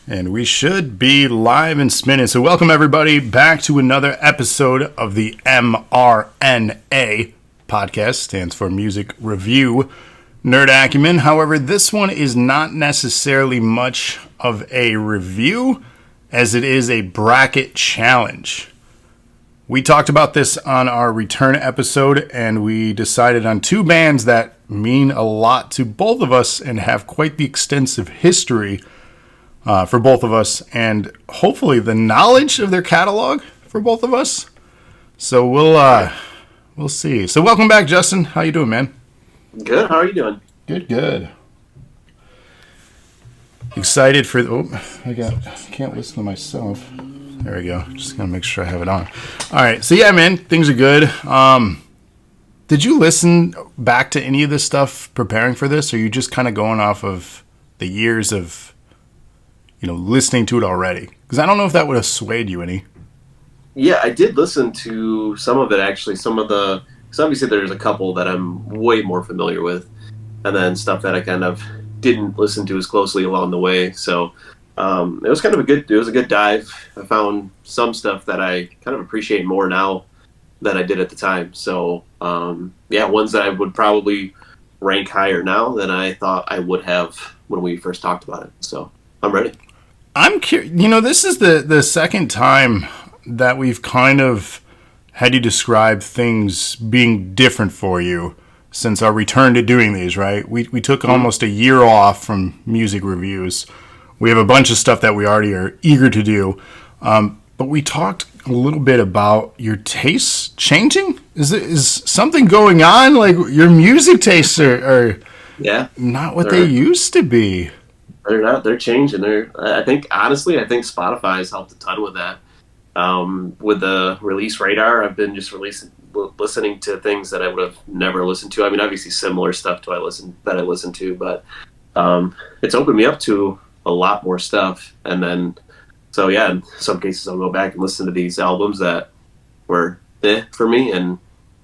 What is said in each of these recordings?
And we should be live and spinning. So welcome everybody back to another episode of the mRNA podcast. Stands for Music Review Nerd Acumen. However, this one is not necessarily much of a review as it is a bracket challenge. We talked about this on our return episode and we decided on two bands that mean a lot to both of us and have quite the extensive history for both of us, and hopefully the knowledge of their catalog for both of us. So we'll see. So welcome back, Justin. How you doing, man? Good. How are you doing? Good. Excited for can't listen to myself. There we go. Just gonna make sure I have it on. All right. So yeah, man, things are good. Did you listen back to any of this stuff preparing for this, or are you just kind of going off of the years of listening to it already? Because I don't know if that would have swayed you any. Yeah, I did listen to some of it, actually. Because obviously there's a couple that I'm way more familiar with, and then stuff that I kind of didn't listen to as closely along the way. So it was a good dive. I found some stuff that I kind of appreciate more now than I did at the time. So ones that I would probably rank higher now than I thought I would have when we first talked about it. So I'm ready. I'm curious. This is the second time that we've kind of had you describe things being different for you since our return to doing these, right? We took almost a year off from music reviews. We have a bunch of stuff that we already are eager to do. But we talked a little bit about your tastes changing. Is something going on? Like your music tastes are not what they used to be. They're not. They're changing. I think Spotify has helped a ton with that. With the release radar, I've been just listening to things that I would have never listened to. I mean, obviously similar stuff I listen to, but it's opened me up to a lot more stuff. And then, in some cases I'll go back and listen to these albums that were for me, and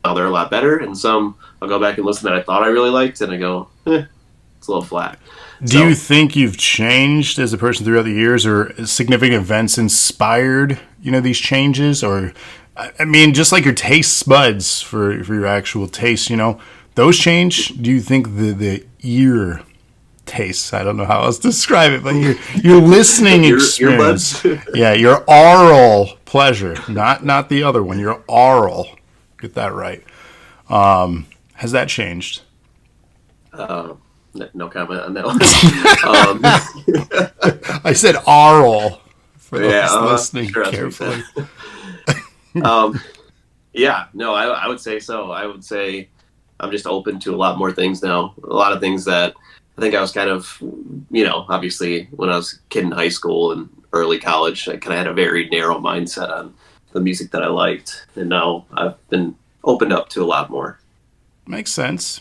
now they're a lot better. And some I'll go back and listen that I thought I really liked, and I go, it's a little flat. Do you think you've changed as a person throughout the years, or significant events inspired, these changes? Or, I mean, just like your taste buds for your actual taste, those change. Do you think the ear tastes, I don't know how else to describe it, but your listening experience, your aural pleasure, not the other one, your aural, get that right. Has that changed? No comment on that one. I said aural for those listening carefully. I would say so. I would say I'm just open to a lot more things now. A lot of things that I think I was kind of, obviously when I was a kid in high school and early college, I kind of had a very narrow mindset on the music that I liked. And now I've been opened up to a lot more. Makes sense.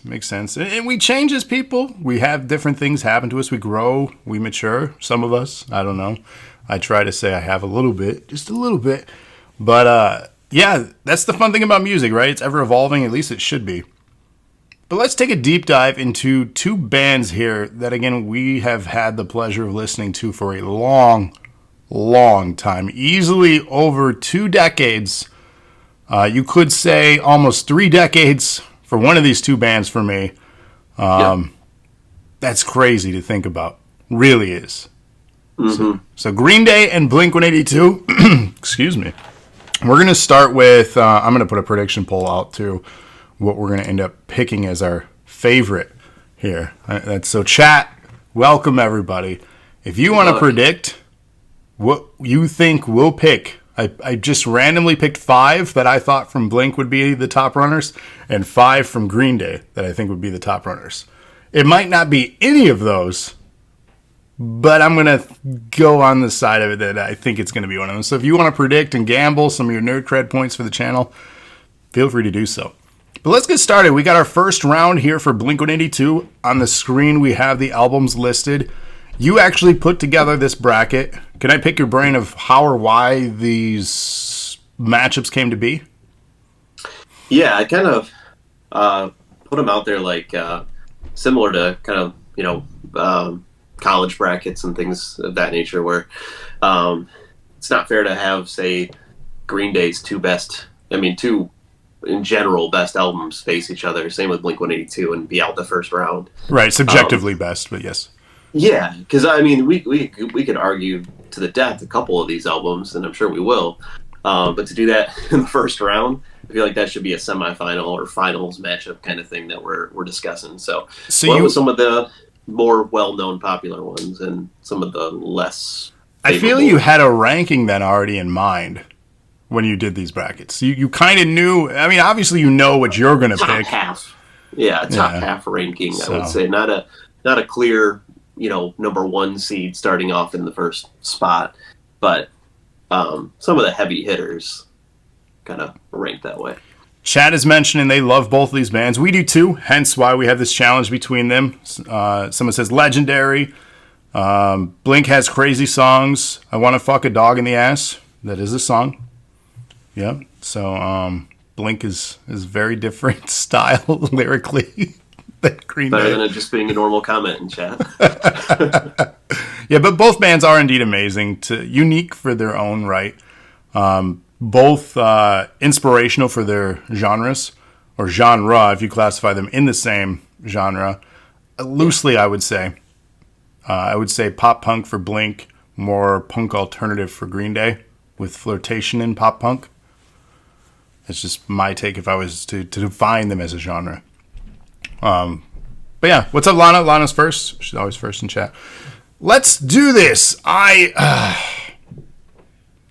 And we change as people. We have different things happen to us. We grow, we mature. Some of us, I don't know. I try to say I have just a little bit. But that's the fun thing about music, right? It's ever evolving, at least it should be. But let's take a deep dive into two bands here that, again, we have had the pleasure of listening to for a long, long time. Easily over 2 decades. You could say almost 3 decades for one of these two bands for me. That's crazy to think about. Really is. Mm-hmm. So Green Day and blink-182. Excuse me. We're going to start with, I'm going to put a prediction poll out too, what we're going to end up picking as our favorite here. So chat, welcome everybody. If you want to predict what you think we'll pick, I just randomly picked 5 that I thought from Blink would be the top runners, and 5 from Green Day that I think would be the top runners. It might not be any of those, but I'm going to go on the side of it that I think it's going to be one of them. So if you want to predict and gamble some of your nerd cred points for the channel, feel free to do so. But let's get started. We got our first round here for Blink-182. On the screen, we have the albums listed. You actually put together this bracket. Can I pick your brain of how or why these matchups came to be? Yeah, I kind of put them out there like similar to kind of, college brackets and things of that nature where it's not fair to have, say, Green Day's two in general best albums face each other. Same with Blink-182 and be out the first round. Right, subjectively best, but yes. Yeah, because I mean, we could argue to the death a couple of these albums, and I'm sure we will. But to do that in the first round, I feel like that should be a semifinal or finals matchup kind of thing that we're discussing. So what was some of the more well-known popular ones and some of the less favorable? I feel you had a ranking then already in mind when you did these brackets. You kind of knew. I mean, obviously you know what you're going to pick. Half. Yeah, top half ranking. So. I would say not a clear, number one seed starting off in the first spot, but some of the heavy hitters kind of ranked that way. Chad is mentioning they love both of these bands. We do too, hence why we have this challenge between them. Someone says legendary. Blink has crazy songs. I want to fuck a dog in the ass. That is a song. Yep. So Blink is very different style lyrically than Green Day. Better than it just being a normal comment in chat. Yeah, but both bands are indeed amazing, unique for their own right. Both inspirational for their genres, or genre, if you classify them in the same genre. Loosely, I would say. I would say pop punk for Blink, more punk alternative for Green Day, with flirtation in pop punk. That's just my take if I was to define them as a genre. But yeah, what's up, Lana? Lana's first. She's always first in chat. Let's do this.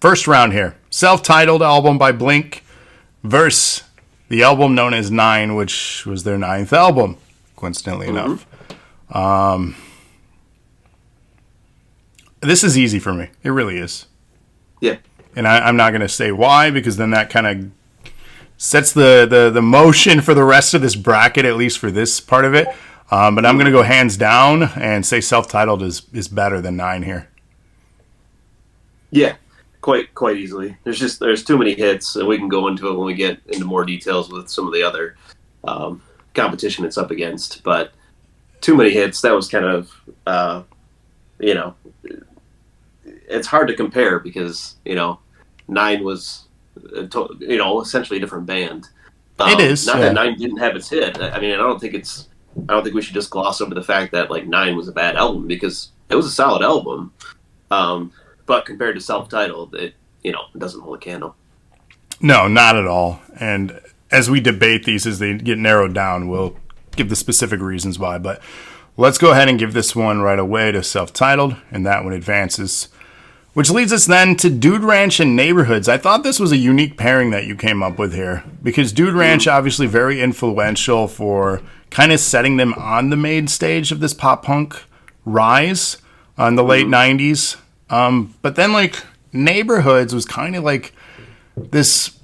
First round here. Self-titled album by Blink versus the album known as 9, which was their 9th album, coincidentally enough. This is easy for me. It really is. Yeah. And I'm not going to say why, because then that kind of sets the motion for the rest of this bracket, at least for this part of it. But I'm going to go hands down and say self-titled is better than 9 here. Yeah, quite easily. There's too many hits, and we can go into it when we get into more details with some of the other competition it's up against. But too many hits. That was kind of, it's hard to compare because 9 was, essentially a different band. It is. Not that 9 didn't have its hit. I mean, I don't think we should just gloss over the fact that 9 was a bad album, because it was a solid album. But compared to self-titled, it doesn't hold a candle. No, not at all. And as we debate these, as they get narrowed down, we'll give the specific reasons why. But let's go ahead and give this one right away to self-titled, and that one advances. Which leads us then to Dude Ranch and Neighborhoods. I thought this was a unique pairing that you came up with here, because Dude Ranch obviously very influential for kind of setting them on the main stage of this pop punk rise in the late 90s. But then Neighborhoods was kind of like this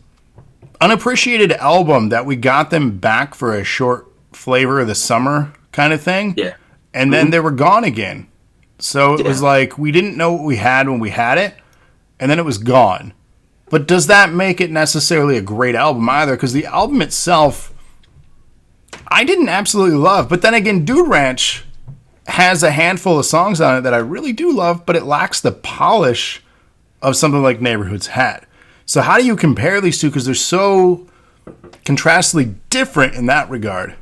unappreciated album that we got them back for a short flavor of the summer kind of thing. Yeah. And then they were gone again. So it was like we didn't know what we had when we had it, and then it was gone. But does that make it necessarily a great album either? Because the album itself, I didn't absolutely love. But then again, Dude Ranch has a handful of songs on it that I really do love, but it lacks the polish of something like Neighborhoods had. So how do you compare these two? Because they're so contrastly different in that regard.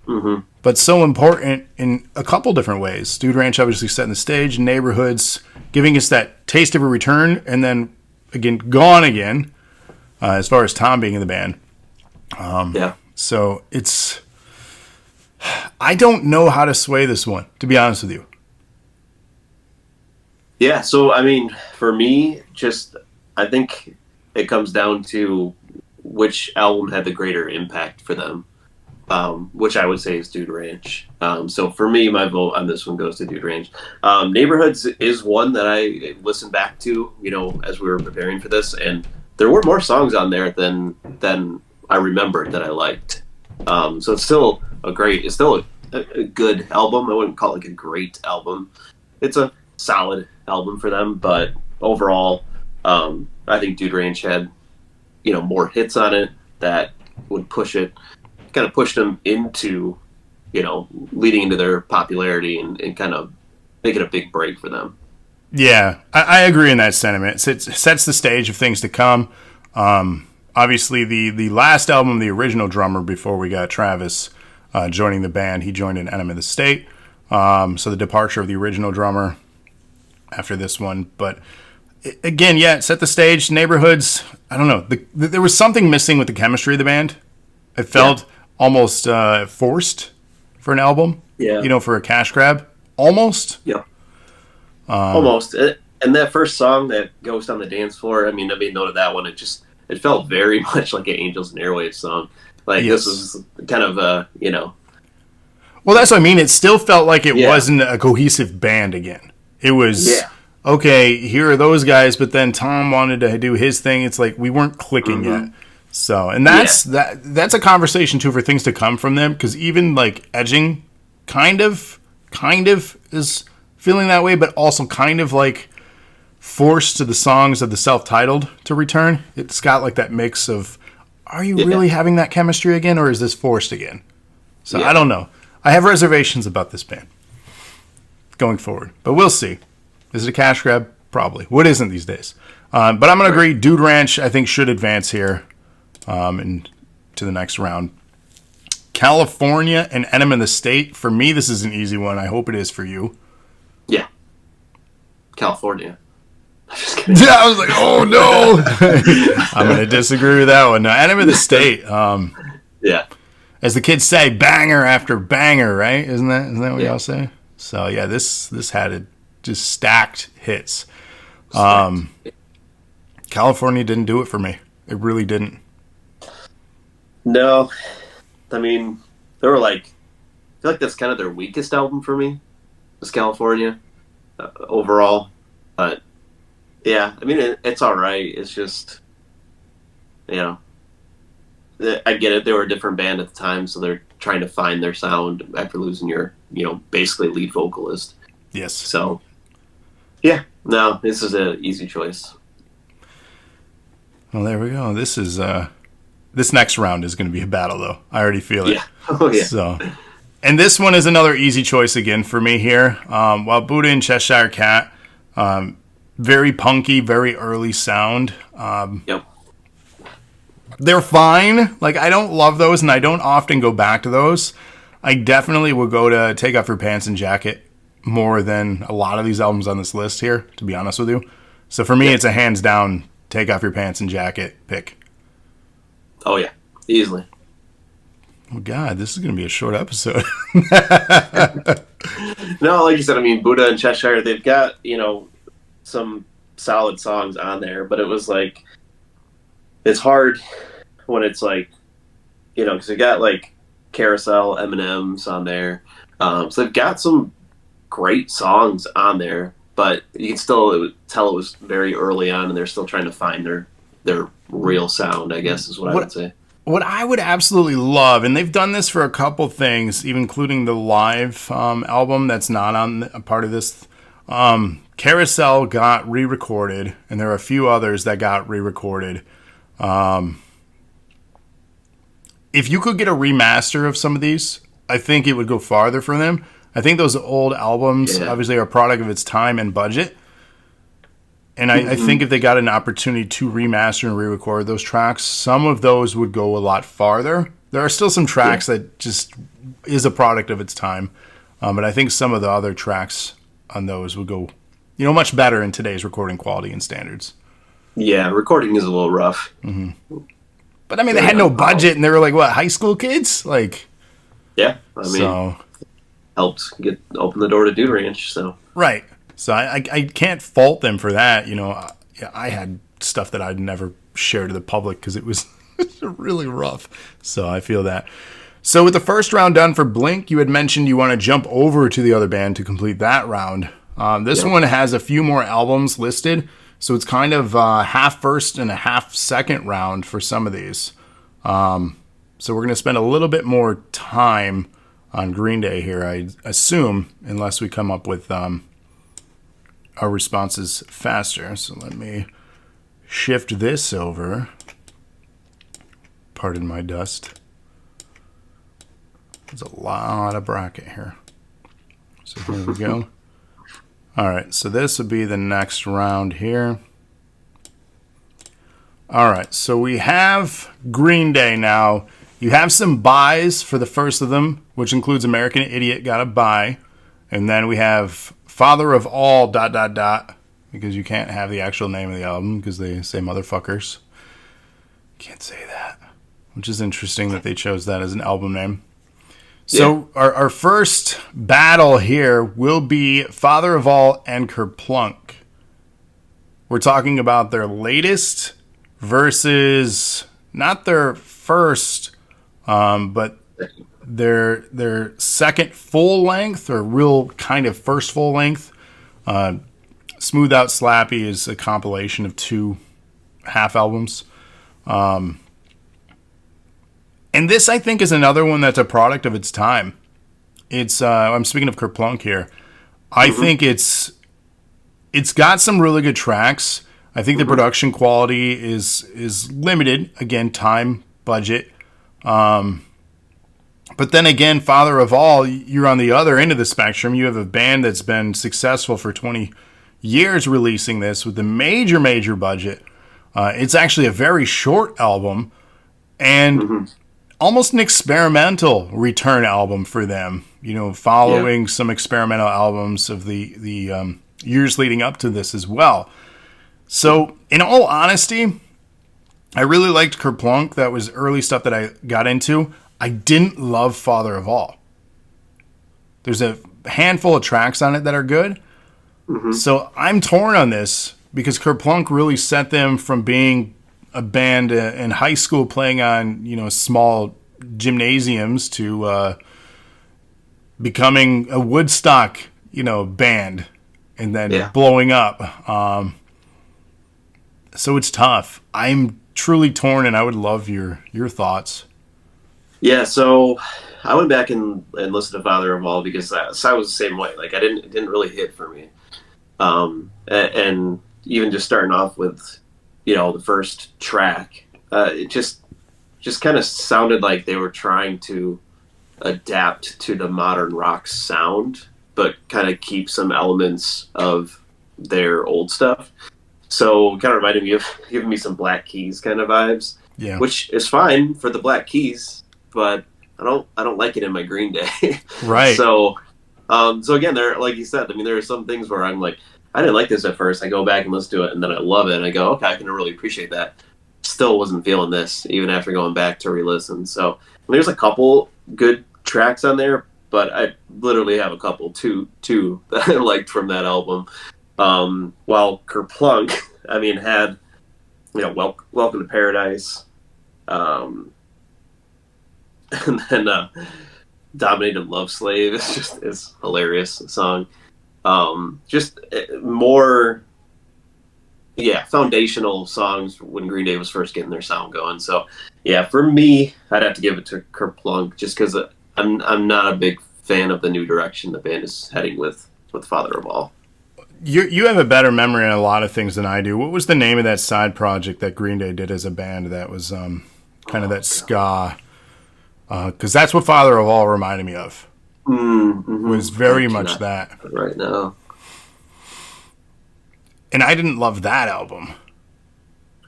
Mm-hmm. But so important in a couple different ways. Dude Ranch obviously setting the stage, Neighborhoods giving us that taste of a return, and then again gone again, as far as Tom being in the band. So it's, I don't know how to sway this one, to be honest with you. Yeah, so I mean, for me, I think it comes down to which album had the greater impact for them. Which I would say is Dude Ranch. So for me, my vote on this one goes to Dude Ranch. Neighborhoods is one that I listened back to, as we were preparing for this, and there were more songs on there than I remembered that I liked. So it's still a good album. I wouldn't call it a great album. It's a solid album for them, but overall, I think Dude Ranch had, more hits on it that would push them into, leading into their popularity and kind of make it a big break for them. Yeah, I agree in that sentiment. It sets the stage of things to come. Obviously, the last album, the original drummer before we got Travis joining the band, he joined in Enemy of the State. So the departure of the original drummer after this one. But again, yeah, it set the stage. Neighborhoods, I don't know. There was something missing with the chemistry of the band. It felt almost forced for an album, Yeah. for a cash grab. Almost. Yeah. Almost. And that first song that goes on the dance floor, I made note of that one. It felt very much like an Angels and Airwaves song. Like Yes. this was kind of Well, that's what I mean. It still felt like it wasn't a cohesive band again. It was, okay, here are those guys, but then Tom wanted to do his thing. It's like we weren't clicking yet. So, and that's a conversation too for things to come from them, because even like Edging kind of is feeling that way, but also kind of like forced to the songs of the self-titled to return. It's got like that mix of, are you really having that chemistry again, or is this forced again? So I don't know. I have reservations about this band going forward, but we'll see. Is it a cash grab? Probably. What isn't these days? But I'm going to agree. Dude Ranch, I think, should advance here and to the next round. California and Enema of the State. For me, this is an easy one. I hope it is for you. Yeah. California. I'm just kidding. Yeah, I was like, oh no. I'm going to disagree with that one. No, Enema of the State. Yeah. As the kids say, banger after banger, right? Isn't that what y'all say? So yeah, this had just stacked hits. California didn't do it for me. It really didn't. No. They were like, I feel like that's kind of their weakest album for me, was California, overall. But yeah, it's all right. It's just, I get it. They were a different band at the time, so they're trying to find their sound after losing your, basically lead vocalist. Yes. So, yeah, no, this is an easy choice. Well, there we go. This next round is going to be a battle, though. I already feel it. Yeah. Oh, yeah. So, and this one is another easy choice again for me here. While Buddha and Cheshire Cat, very punky, very early sound. Yep. They're fine. Like, I don't love those, and I don't often go back to those. I definitely will go to Take Off Your Pants and Jacket more than a lot of these albums on this list here, to be honest with you. So for me, it's a hands down Take Off Your Pants and Jacket pick. Oh, yeah. Easily. Oh, God, this is going to be a short episode. No, like you said, Buddha and Cheshire, they've got, some solid songs on there, but it was like, it's hard when it's like, because they've got like Carousel, M&M's on there. So they've got some great songs on there, but you can still tell it was very early on and they're still trying to find their real sound, I guess is what I would say. What I would absolutely love, and they've done this for a couple things, even including the live album that's not on a part of this. Carousel got re-recorded, and there are a few others that got re-recorded. If you could get a remaster of some of these, I think it would go farther for them. I think those old albums obviously are a product of its time and budget. And I think if they got an opportunity to remaster and re-record those tracks, some of those would go a lot farther. There are still some tracks that just is a product of its time. But I think some of the other tracks on those would go, much better in today's recording quality and standards. Yeah, recording is a little rough. Mm-hmm. But they had no budget, and they were like, what, high school kids? Like, yeah, helped open the door to Dude Ranch. So right. So I can't fault them for that. I had stuff that I'd never share to the public because it was really rough. So I feel that. So with the first round done for Blink, you had mentioned you want to jump over to the other band to complete that round. This one has a few more albums listed. So it's kind of half first and a half second round for some of these. So we're going to spend a little bit more time on Green Day here, I assume, unless we come up with our responses faster. So let me shift this over. Pardon my dust. There's a lot of bracket here. So here we go. All right, so this would be the next round here. All right, so we have Green Day now. You have some buys for the first of them, which includes American Idiot got a buy. And then we have Father of All, ... because you can't have the actual name of the album because they say motherfuckers. Can't say that, which is interesting that they chose that as an album name. So our first battle here will be Father of All and Kerplunk. We're talking about their latest versus not their first, but their second full length or real kind of first full length. Smooth Out Slappy is a compilation of 2 half albums. And this, I think, is another one that's a product of its time. It's I'm speaking of Kerplunk here. I think it's got some really good tracks. I think the production quality is limited. Again, time, budget. But then again, Father of All, you're on the other end of the spectrum. You have a band that's been successful for 20 years releasing this with a major budget. It's actually a very short album and almost an experimental return album for them. You know, following some experimental albums of the years leading up to this as well. So, in all honesty, I really liked Kerplunk. That was early stuff that I got into. I didn't love Father of All. There's a handful of tracks on it that are good. So I'm torn on this because Kerplunk really set them from being a band in high school playing on, you know, small gymnasiums to becoming a Woodstock, you know, band and then blowing up. So it's tough. I'm truly torn, and I would love your thoughts. Yeah, so I went back and listened to Father of All because I was the same way. Like, it didn't really hit for me. And even just starting off with, you know, the first track, it just kind of sounded like they were trying to adapt to the modern rock sound, but kind of keep some elements of their old stuff. So kind of reminded me of giving me some Black Keys kind of vibes, which is fine for the Black Keys, but I don't like it in my Green Day. Right. So again, there, like you said, I mean, there are some things where I'm like, I didn't like this at first. I go back and listen to it, and then I love it, and I go, okay, I can really appreciate that. Still wasn't feeling this, even after going back to re-listen. So there's a couple good tracks on there, but I literally have a couple, two that I liked from that album. While Kerplunk, I mean, had, you know, Welcome to Paradise, and then Dominated Love Slave is hilarious song. Just more, foundational songs when Green Day was first getting their sound going. So, yeah, for me, I'd have to give it to Kerplunk just because I'm not a big fan of the new direction the band is heading with Father of All. You have a better memory on a lot of things than I do. What was the name of that side project that Green Day did as a band that was kind of that ska? Because that's what Father of All reminded me of. Was very much that. Right now. And I didn't love that album.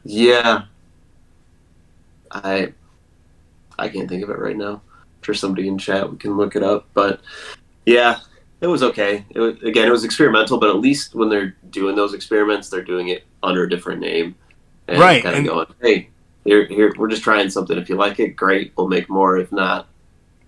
Yeah. I can't think of it right now. I'm sure somebody in chat can look it up. But, yeah, it was okay. It was experimental, but at least when they're doing those experiments, they're doing it under a different name. And right. Kind of going, hey, here, we're just trying something. If you like it, great. We'll make more. If not.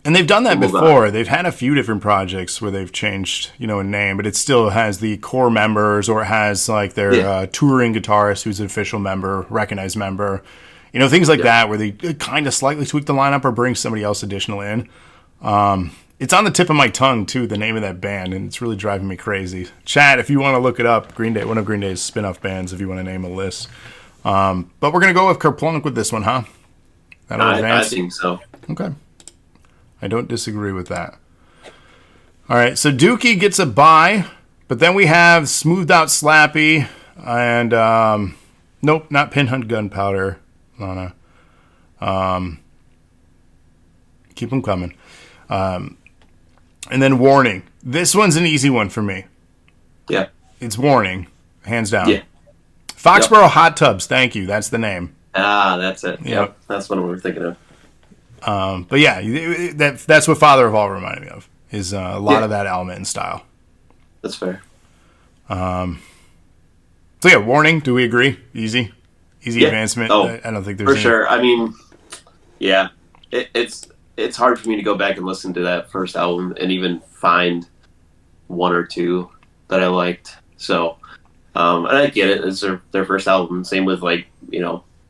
And they've done that before. They've had a few different projects where they've changed, you know, a name, but it still has the core members, or it has like their touring guitarist who's an official member, recognized member, you know, things like that, where they kind of slightly tweak the lineup or bring somebody else additional in. It's on the tip of my tongue too, the name of that band, and it's really driving me crazy. Chat, if you want to look it up, Green Day, one of Green Day's spin-off bands, if you want to name a list. But we're gonna go with Kerplunk with this one, huh? I think so. Okay. I don't disagree with that. All right, so Dookie gets a bye, but then we have Smoothed Out Slappy and nope, not Pinhunt Gunpowder, Lana. Keep them coming. And then Warning. This one's an easy one for me. Yeah. It's Warning, hands down. Yeah. Foxborough Hot Tubs, thank you. That's the name. Ah, that's it. Yep. That's what we were thinking of. But yeah, that's what Father of All reminded me of, is a lot of that element and style. That's fair. So yeah, Warning, do we agree? Easy advancement. Oh, I don't think there's for sure. I mean, yeah, it's hard for me to go back and listen to that first album and even find one or two that I liked. So, and I get it. It's their first album. Same with like,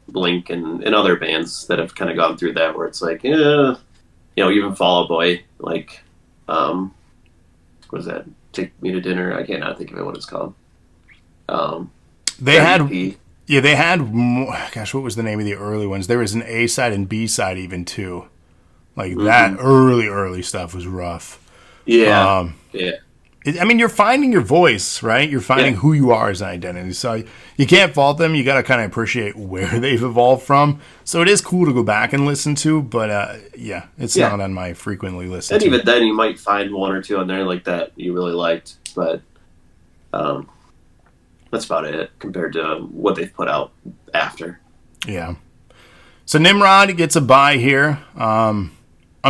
Blink and other bands that have kind of gone through that, where it's like, even Fall Out Boy, like, what was that? Take Me to Dinner. I cannot think of it, what it's called. They had, EP. gosh, what was the name of the early ones? There was an A side and B side even too. Like that early stuff was rough. Yeah. Yeah. You're finding your voice, right? You're finding who you are as an identity. So you can't fault them. You got to kind of appreciate where they've evolved from. So it is cool to go back and listen to, but it's not on my frequently listened to. And even then, you might find one or two on there like that you really liked, but that's about it compared to what they've put out after. Yeah. So Nimrod gets a bye here. I'm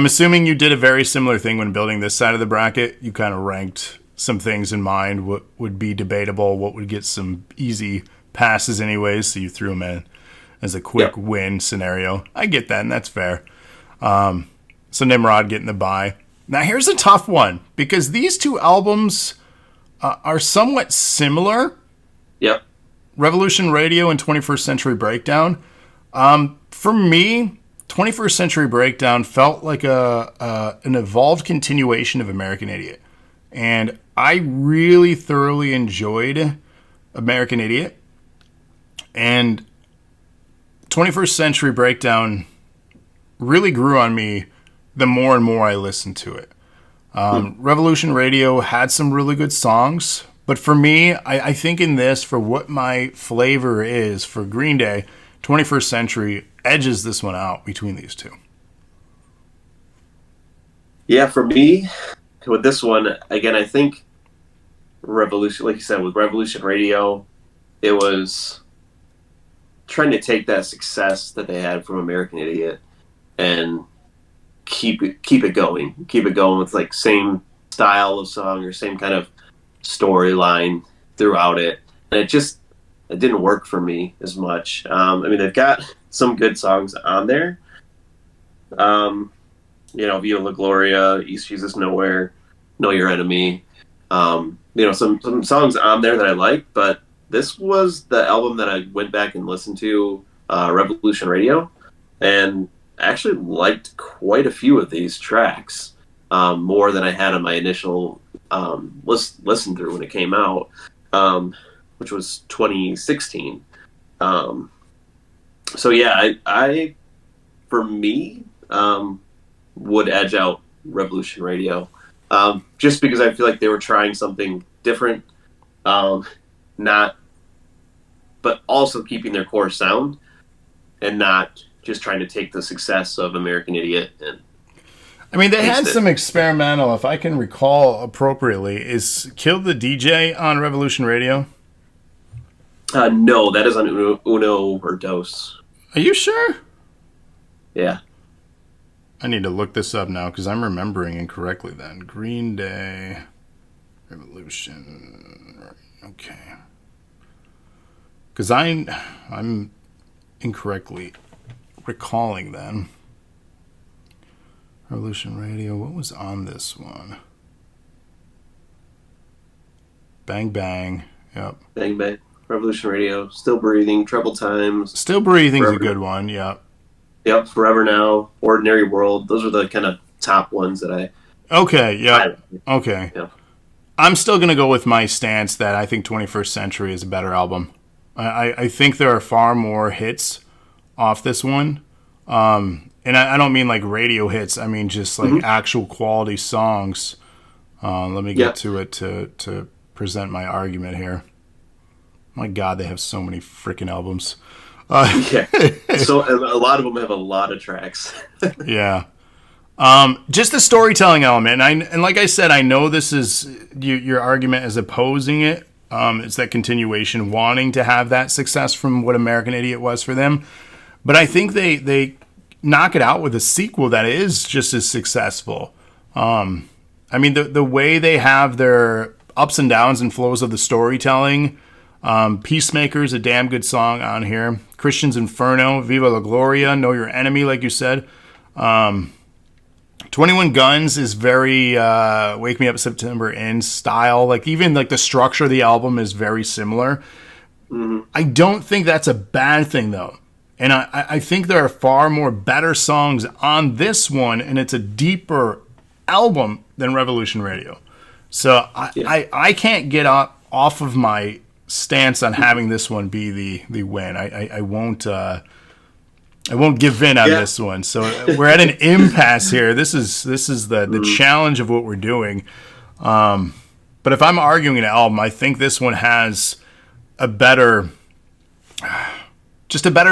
assuming you did a very similar thing when building this side of the bracket. You kind of ranked some things in mind, what would be debatable, what would get some easy passes anyways, so you threw them in as a quick win scenario. I get that, and that's fair. So Nimrod getting the bye. Now here's a tough one, because these two albums are somewhat similar. Yep. Revolution Radio and 21st Century Breakdown. For me, 21st Century Breakdown felt like an evolved continuation of American Idiot. And I really thoroughly enjoyed American Idiot. And 21st Century Breakdown really grew on me the more and more I listened to it. Revolution Radio had some really good songs. But for me, I think in this, for what my flavor is for Green Day, 21st Century edges this one out between these two. Yeah, for me, with this one, again, I think Revolution, like you said, with Revolution Radio, it was trying to take that success that they had from American Idiot and keep it going with like same style of song or same kind of storyline throughout it, and it didn't work for me as much. They've got some good songs on there. Via La Gloria, East Jesus Nowhere, Know Your Enemy. Some songs on there that I like, but this was the album that I went back and listened to, Revolution Radio, and actually liked quite a few of these tracks, more than I had on my initial listen through when it came out, which was 2016. I for me, would edge out Revolution Radio, just because I feel like they were trying something different, but also keeping their core sound and not just trying to take the success of American Idiot and they had some experimental, if I can recall appropriately. Is Kill the DJ on Revolution Radio? No, that is on Uno or Dos. Are you sure? Yeah. I need to look this up now because I'm remembering incorrectly then. Green Day, Revolution. Okay. Because I'm incorrectly recalling then. Revolution Radio, what was on this one? Bang Bang, yep. Bang Bang, Revolution Radio, Still Breathing, Troubled Times. Still Breathing's a good one, yep. Yep, Forever Now, Ordinary World. Those are the kind of top ones that I... Okay, yeah, okay. Yeah. I'm still going to go with my stance that I think 21st Century is a better album. I think there are far more hits off this one. And I don't mean like radio hits. I mean just like actual quality songs. Let me get to it to present my argument here. My God, they have so many freaking albums. So a lot of them have a lot of tracks. Yeah. Just the storytelling element, and like I said, I know this is your argument as opposing it. It's that continuation, wanting to have that success from what American Idiot was for them. But I think they knock it out with a sequel that is just as successful. I mean, the way they have their ups and downs and flows of the storytelling. Peacemaker's a damn good song on here. Christian's Inferno, Viva la Gloria, Know Your Enemy, like you said. 21 Guns is very Wake Me Up September in style. Like even like the structure of the album is very similar. Mm-hmm. I don't think that's a bad thing though. And I think there are far more better songs on this one, and it's a deeper album than Revolution Radio. So I can't get off of my stance on having this one be the win. I won't give in on this one. So we're at an impasse here. This is the challenge of what we're doing. But if I'm arguing an album, I think this one has a better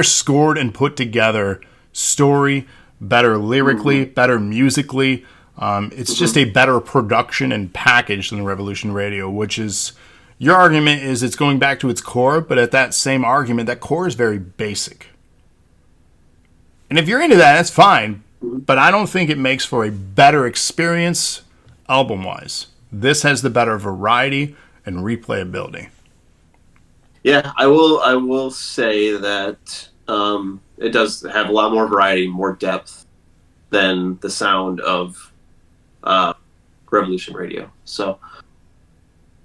scored and put together story, better lyrically, better musically. It's just a better production and package than Revolution Radio, which is, your argument is it's going back to its core, but at that same argument, that core is very basic. And if you're into that, that's fine, but I don't think it makes for a better experience album-wise. This has the better variety and replayability. Yeah, I will say that it does have a lot more variety, more depth than the sound of Revolution Radio. So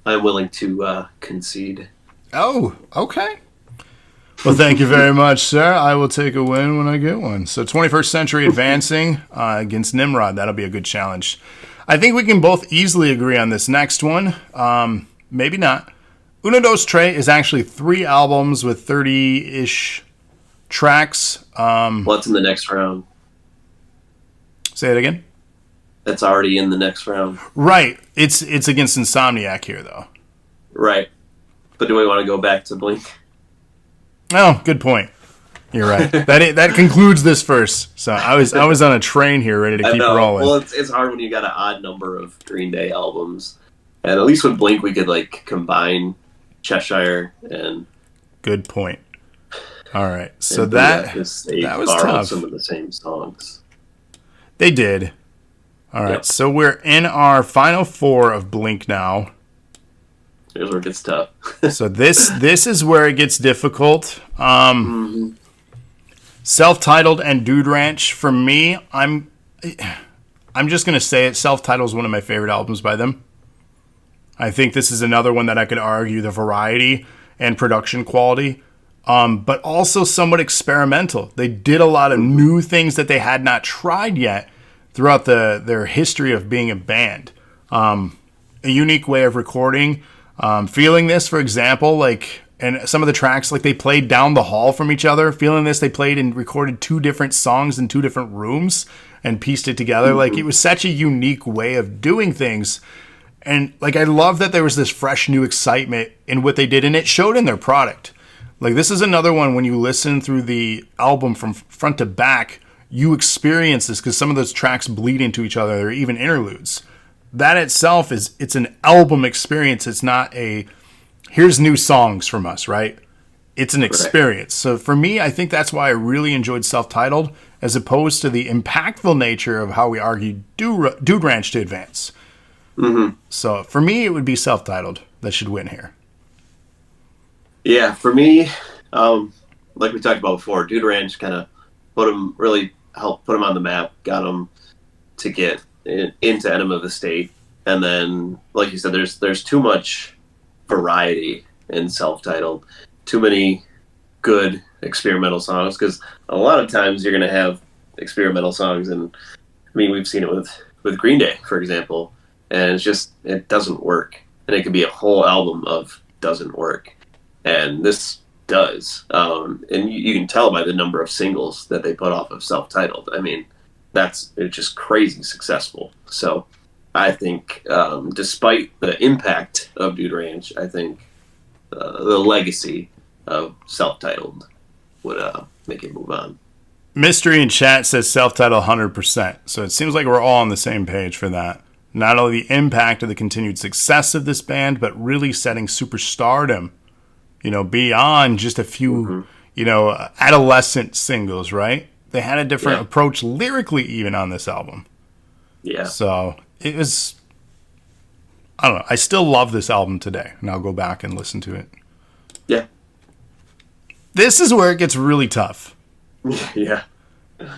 I'm willing to concede. Oh, okay. Well, thank you very much, sir. I will take a win when I get one. So 21st Century Advancing against Nimrod. That'll be a good challenge. I think we can both easily agree on this next one. Maybe not. Uno Dos Tres is actually 3 albums with 30-ish tracks. What's in the next round? Say it again? That's already in the next round. Right. It's against Insomniac here, though. Right. But do we want to go back to Blink? Oh, good point. You're right. That concludes this first. So I was on a train here, ready to keep rolling. Well, it's hard when you got an odd number of Green Day albums, and at least with Blink we could like combine Cheshire and. Good point. All right, so that was tough. Some of the same songs. They did. All right, So we're in our final 4 of Blink now. Here's where it gets tough. So this is where it gets difficult. Self-Titled and Dude Ranch, for me, I'm just going to say it. Self-Titled is one of my favorite albums by them. I think this is another one that I could argue the variety and production quality, but also somewhat experimental. They did a lot of new things that they had not tried yet throughout their history of being a band. A unique way of recording. Feeling This, for example, and some of the tracks, they played down the hall from each other. Feeling This, they played and recorded 2 different songs in 2 different rooms and pieced it together. It was such a unique way of doing things. And, I love that there was this fresh new excitement in what they did, and it showed in their product. This is another one, when you listen through the album from front to back, you experience this because some of those tracks bleed into each other. They're even interludes. That itself it's an album experience. It's not here's new songs from us, right? It's an experience. So for me, I think that's why I really enjoyed Self-Titled, as opposed to the impactful nature of how we argued Dude Ranch to advance. Mm-hmm. So for me, it would be Self-Titled that should win here. Yeah, for me, like we talked about before, Dude Ranch kind of helped put him on the map, got him to get into Enema of the State, and then, like you said, there's too much variety in Self-Titled, too many good experimental songs, because a lot of times you're going to have experimental songs, and I mean, we've seen it with Green Day, for example, and it doesn't work, and it could be a whole album of doesn't work, and this does, and you can tell by the number of singles that they put off of Self-Titled. I mean, it's just crazy successful. So I think, despite the impact of Dude Ranch, I think the legacy of Self-Titled would make it move on. Mystery in chat says self-titled 100%. So it seems like we're all on the same page for that. Not only the impact of the continued success of this band, but really setting superstardom, beyond just a few, adolescent singles, right? They had a different approach lyrically even on this album. Yeah. So it was, I don't know. I still love this album today, and I'll go back and listen to it. Yeah. This is where it gets really tough. Yeah.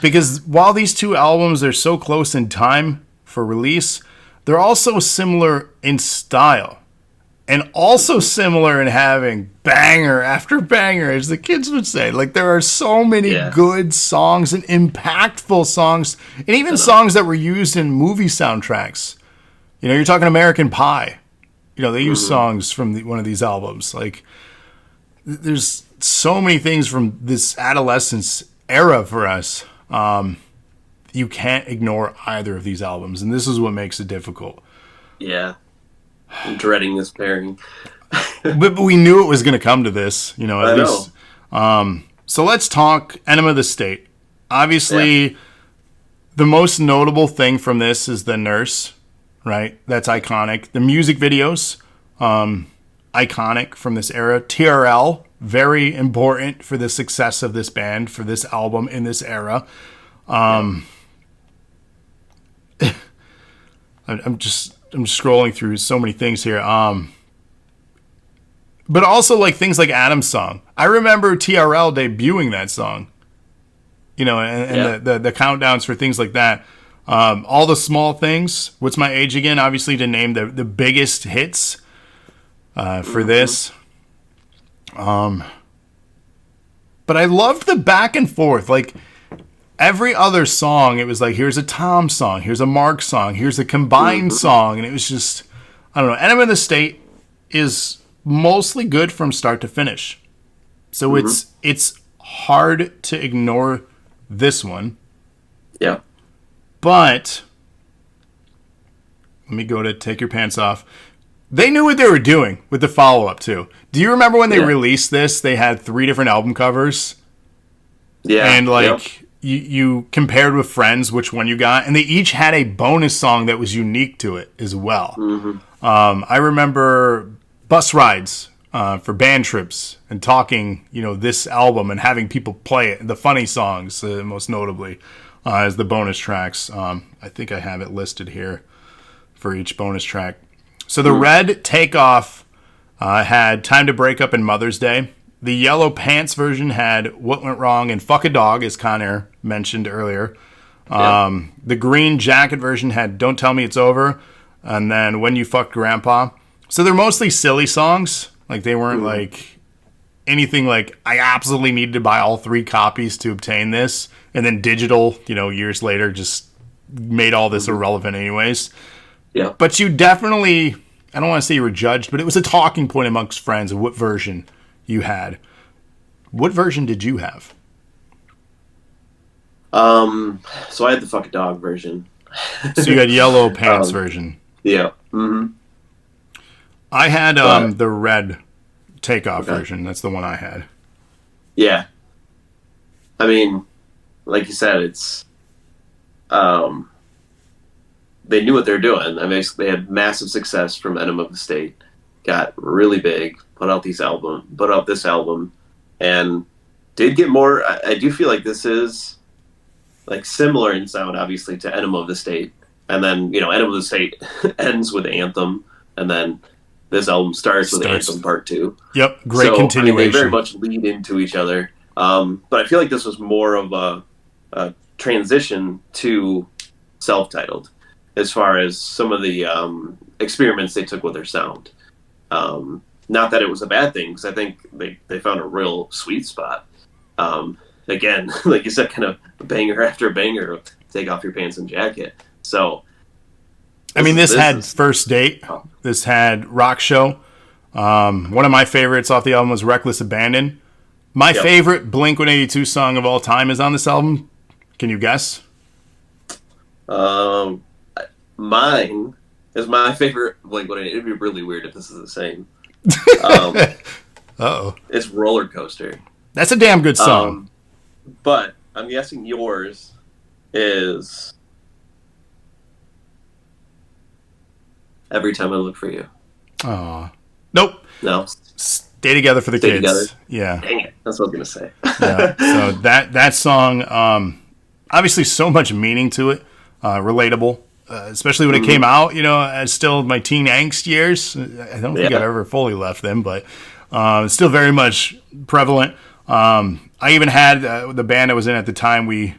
Because while these two albums are so close in time for release, they're also similar in style. And also similar in having banger after banger, as the kids would say. Like, there are so many good songs and impactful songs, and even songs that were used in movie soundtracks. You're talking American Pie. They use songs from one of these albums. Like, there's so many things from this adolescence era for us. You can't ignore either of these albums, and this is what makes it difficult. Yeah. I'm dreading this pairing. but we knew it was going to come to this, at least. So let's talk Enema of the State. Obviously, the most notable thing from this is the nurse, right? That's iconic. The music videos, iconic from this era. TRL, very important for the success of this band, for this album in this era. I'm just scrolling through so many things here. But also like things like Adam's song. I remember TRL debuting that song. And the countdowns for things like that. All the small things. What's My Age Again? Obviously to name the biggest hits for this. But I loved the back and forth. Like, every other song, it was like, here's a Tom song, here's a Mark song, here's a combined song. And it was just, I don't know. Enema of the State is mostly good from start to finish. So it's hard to ignore this one. Yeah. But, let me go to Take Your Pants Off. They knew what they were doing with the follow-up, too. Do you remember when they released this, they had 3 different album covers? Yeah. And, you compared with friends which one you got, and they each had a bonus song that was unique to it as well. I remember bus rides for band trips and talking, this album and having people play it, the funny songs, most notably, as the bonus tracks. I think I have it listed here for each bonus track. So the red Takeoff had Time to Break Up and Mother's Day. The Yellow Pants version had What Went Wrong and Fuck a Dog, as Connor mentioned earlier. The Green Jacket version had Don't Tell Me It's Over, and then When You Fucked Grandpa. So they're mostly silly songs. Like, they weren't like anything like, I absolutely needed to buy all 3 copies to obtain this, and then digital, years later just made all this irrelevant anyways. Yeah. But you definitely, I don't want to say you were judged, but it was a talking point amongst friends of what version you had. What version did you have? So I had the Fuck a Dog version. So you had Yellow Pants version. Yeah. I had the red Takeoff version. That's the one I had. Yeah. I mean, like you said, it's they knew what they were doing. I mean, they had massive success from Enema of the State. Got really big, put out this album, and did get more. I do feel like this is like similar in sound, obviously, to Enema of the State, and then Enema of the State ends with Anthem, and then this album starts with Anthem Part 2. Yep, great continuation. I mean, they very much lead into each other, but I feel like this was more of a transition to self-titled, as far as some of the experiments they took with their sound. Not that it was a bad thing, because I think they found a real sweet spot. Again, like you said, kind of banger after banger, Take Off Your Pants and Jacket. So, this had First Date. This had Rock Show. One of my favorites off the album was Reckless Abandon. My favorite Blink-182 song of all time is on this album. Can you guess? Mine is my favorite Blink-182. It'd be really weird if this is the same. Uh-oh. It's Roller Coaster. That's a damn good song. But I'm guessing yours is Every Time I Look for You. Aw. Nope. No, Stay Together for the Stay Kids. Together. Yeah. Dang it, that's what I was gonna say. Yeah. So that song, obviously so much meaning to it, relatable, especially when it came out. As still my teen angst years. I don't think I've ever fully left them, but it's still very much prevalent. I even had the band I was in at the time. We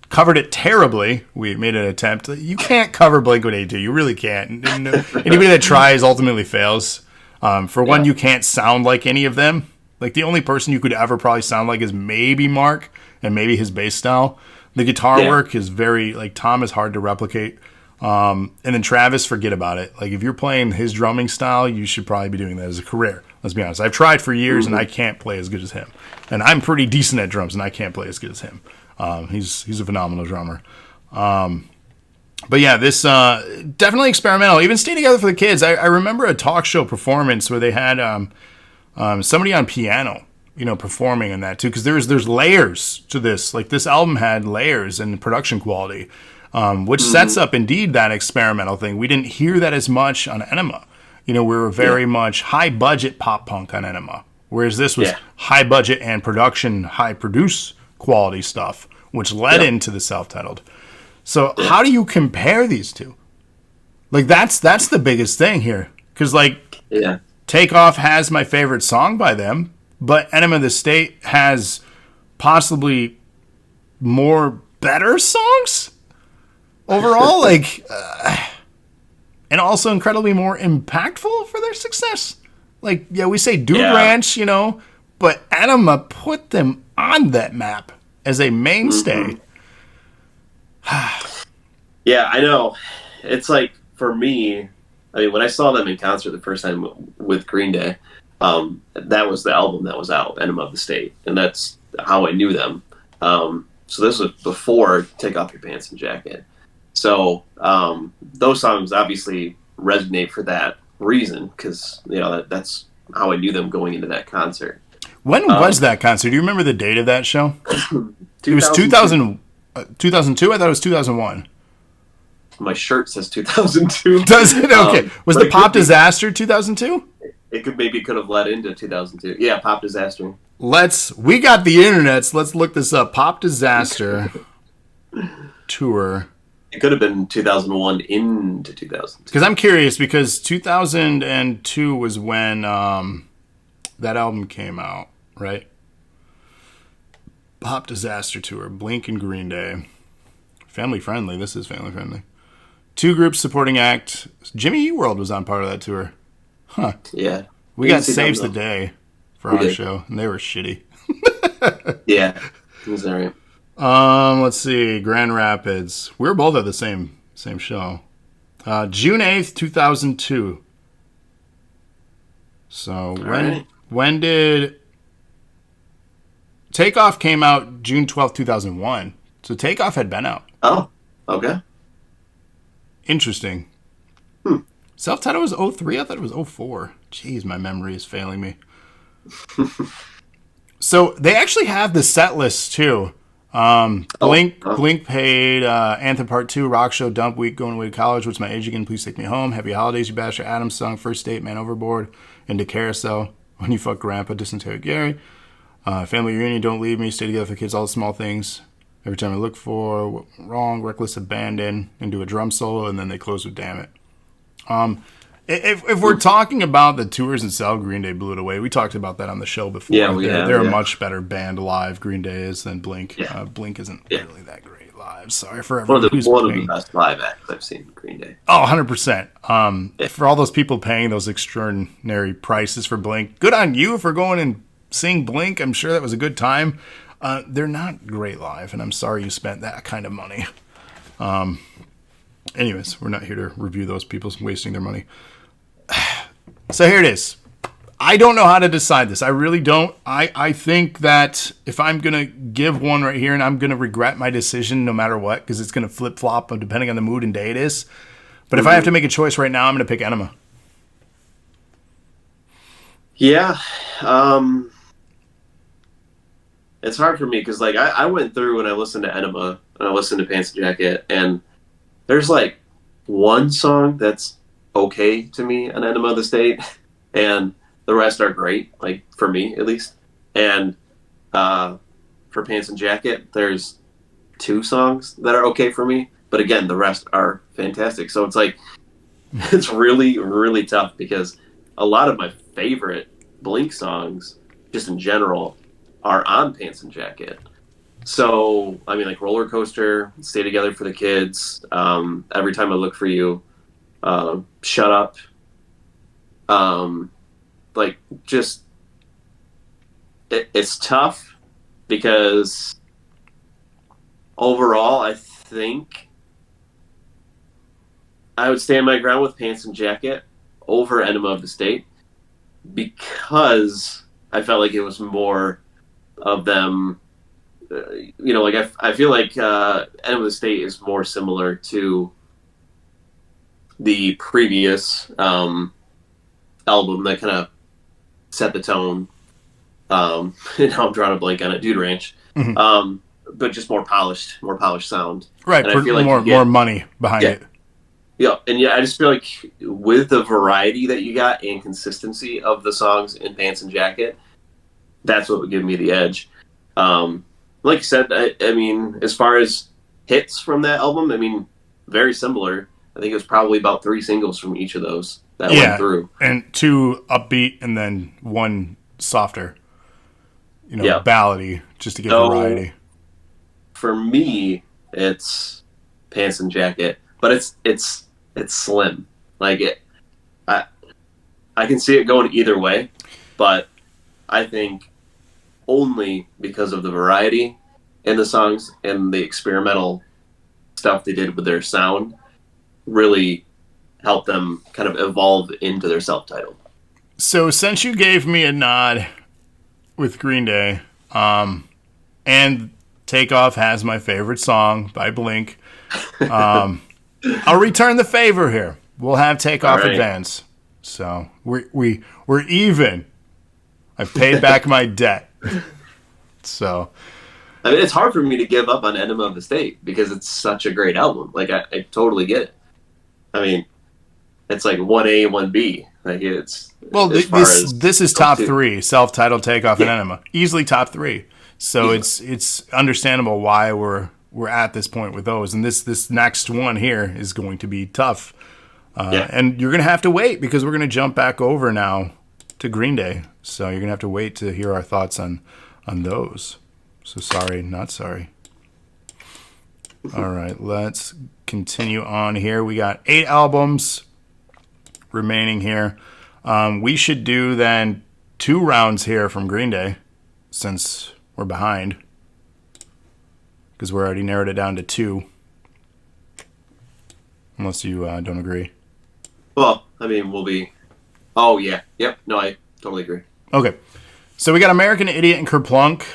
covered it terribly. We made an attempt. You can't cover Blink-182. You really can't. And anybody that tries ultimately fails. For one, you can't sound like any of them. Like, the only person you could ever probably sound like is maybe Mark and maybe his bass style. The guitar work is very, like, Tom is hard to replicate. And then Travis, forget about it. Like, if you're playing his drumming style, you should probably be doing that as a career. Let's be honest. I've tried for years, and I can't play as good as him. And I'm pretty decent at drums, and I can't play as good as him. He's a phenomenal drummer. But yeah, this definitely experimental. Even Stay Together for the Kids. I remember a talk show performance where they had somebody on piano, performing in that too. Because there's layers to this. Like, this album had layers in production quality, which sets up indeed that experimental thing. We didn't hear that as much on Enema. We were very much high budget pop punk on Enema, whereas this was high budget and production, high produce quality stuff, which led into the self-titled. So how do you compare these two? Like, that's the biggest thing here. Because, like, Takeoff has my favorite song by them, but Enema of the State has possibly more better songs overall. Like, and also incredibly more impactful for their success. Like, we say Dude Ranch, but Enema put them on that map as a mainstay. Yeah, I know. It's like, for me, I mean, when I saw them in concert the first time with Green Day, that was the album that was out, Enema of the State, and that's how I knew them. So this was before Take Off Your Pants and Jacket. So those songs obviously resonate for that reason, because that's how I knew them going into that concert. When was that concert? Do you remember the date of that show? It was 2000, 2002? I thought it was 2001. My shirt says 2002. Does it? Okay. Was the Pop Disaster 2002? It could have led into 2002. Yeah, Pop Disaster. We got the internets. Let's look this up. Pop Disaster tour. It could have been 2001 into 2002. Because I'm curious, because 2002 was when that album came out, right? Pop Disaster tour, Blink and Green Day. Family friendly. This is family friendly. 2 groups supporting act. Jimmy Eat World was on part of that tour. Huh. Yeah. We got Saves the Day for our show, and they were shitty. Yeah. It was all right. Let's see. Grand Rapids. We were both at the same show. June 8th, 2002. So when did Takeoff came out? June 12th, 2001. So Takeoff had been out. Oh, okay. Interesting. Self-titled was 03? I thought it was 04. Jeez, my memory is failing me. So they actually have the set list too. Blink paid Anthem Part 2, Rock Show, Dump Week, Going Away to College, What's My Age Again, Please Take Me Home, Happy Holidays, You Bastard, Adams Song, First Date, Man Overboard, Into Carousel, When You Fuck Grandpa, Dysentery Gary, Family Reunion, Don't Leave Me, Stay Together for Kids, All the Small Things, Every Time I Look For, What Went Wrong, Reckless Abandon, and do a drum solo, and then they close with Damn It. If we're talking about the tours itself, Green Day blew it away. We talked about that on the show before. Yeah, they're a much better band live, Green Day is, than Blink. Yeah. Blink isn't really that great live. Sorry for everyone One of the best live acts I've seen, Green Day. Oh, 100%. For all those people paying those extraordinary prices for Blink, good on you for going and seeing Blink. I'm sure that was a good time. They're not great live, and I'm sorry you spent that kind of money. Anyways, we're not here to review those people wasting their money. So here it is. I don't know how to decide this. I really don't. I think that if I'm going to give one right here, and I'm going to regret my decision no matter what, because it's going to flip-flop depending on the mood and day it is. But if I have to make a choice right now, I'm going to pick Enema. Yeah. it's hard for me because like I went through and I listened to Enema and I listened to Pants and Jacket, and there's like one song that's okay to me on Enema of the State, and the rest are great, like for me at least. And uh, for Pants and Jacket, there's two songs that are okay for me, but again, the rest are fantastic. So it's like it's really really tough because a lot of my favorite Blink songs, just in general, are on Pants and Jacket. So I mean, like Roller Coaster, Stay Together for the Kids, Every Time I Look for You, Shut Up, um, like just it's tough because overall, I think I would stand my ground with Pants and Jacket over Enema of the State because I felt like it was more of them. Like I feel like Enema of the State is more similar to the previous album that kind of set the tone. And now I'm drawing a blank on it, Dude Ranch. Mhm. But just more polished sound. Right, And I feel like more money behind yeah, it. yeah, and yeah, I just feel like with the variety that you got and consistency of the songs in Pants and Jacket, that's what would give me the edge. Um, like you said, I mean, as far as hits from that album, I mean, very similar. I think it was probably about three singles from each of those that went Yeah, through. and two upbeat and then one softer, Yeah. ballady, just to get So variety. for me, it's Pants and Jacket, but it's slim. Like I I can see it going either way, but I think only because of the variety in the songs and the experimental stuff they did with their sound really helped them kind of evolve into their self-titled. So since you gave me a nod with Green Day, and Takeoff has my favorite song by Blink, I'll return the favor here. We'll have Takeoff All right. advance. So we're even. I've paid back my debt. So I mean, it's hard for me to give up on Enema of the State because it's such a great album. Like, I totally get it. I mean, it's like 1A, 1B. Like, it's well, as far as this is those top two. three: Self-Titled, Takeoff, and Yeah. Enema. Easily top three. So Yeah. it's understandable why we're at this point with those. And this next one here is going to be tough. Yeah. And you're going to have to wait because we're going to jump back over now to Green Day. So you're going to have to wait to hear our thoughts on those. So sorry, not sorry. All right, let's continue on here. We got 8 albums remaining here. We should do then 2 rounds here from Green Day since we're behind because we already narrowed it down to 2. Unless you don't agree. Well, I mean, we'll be. Oh, yeah. Yep. No, I totally agree. Okay. So we got American Idiot and Kerplunk.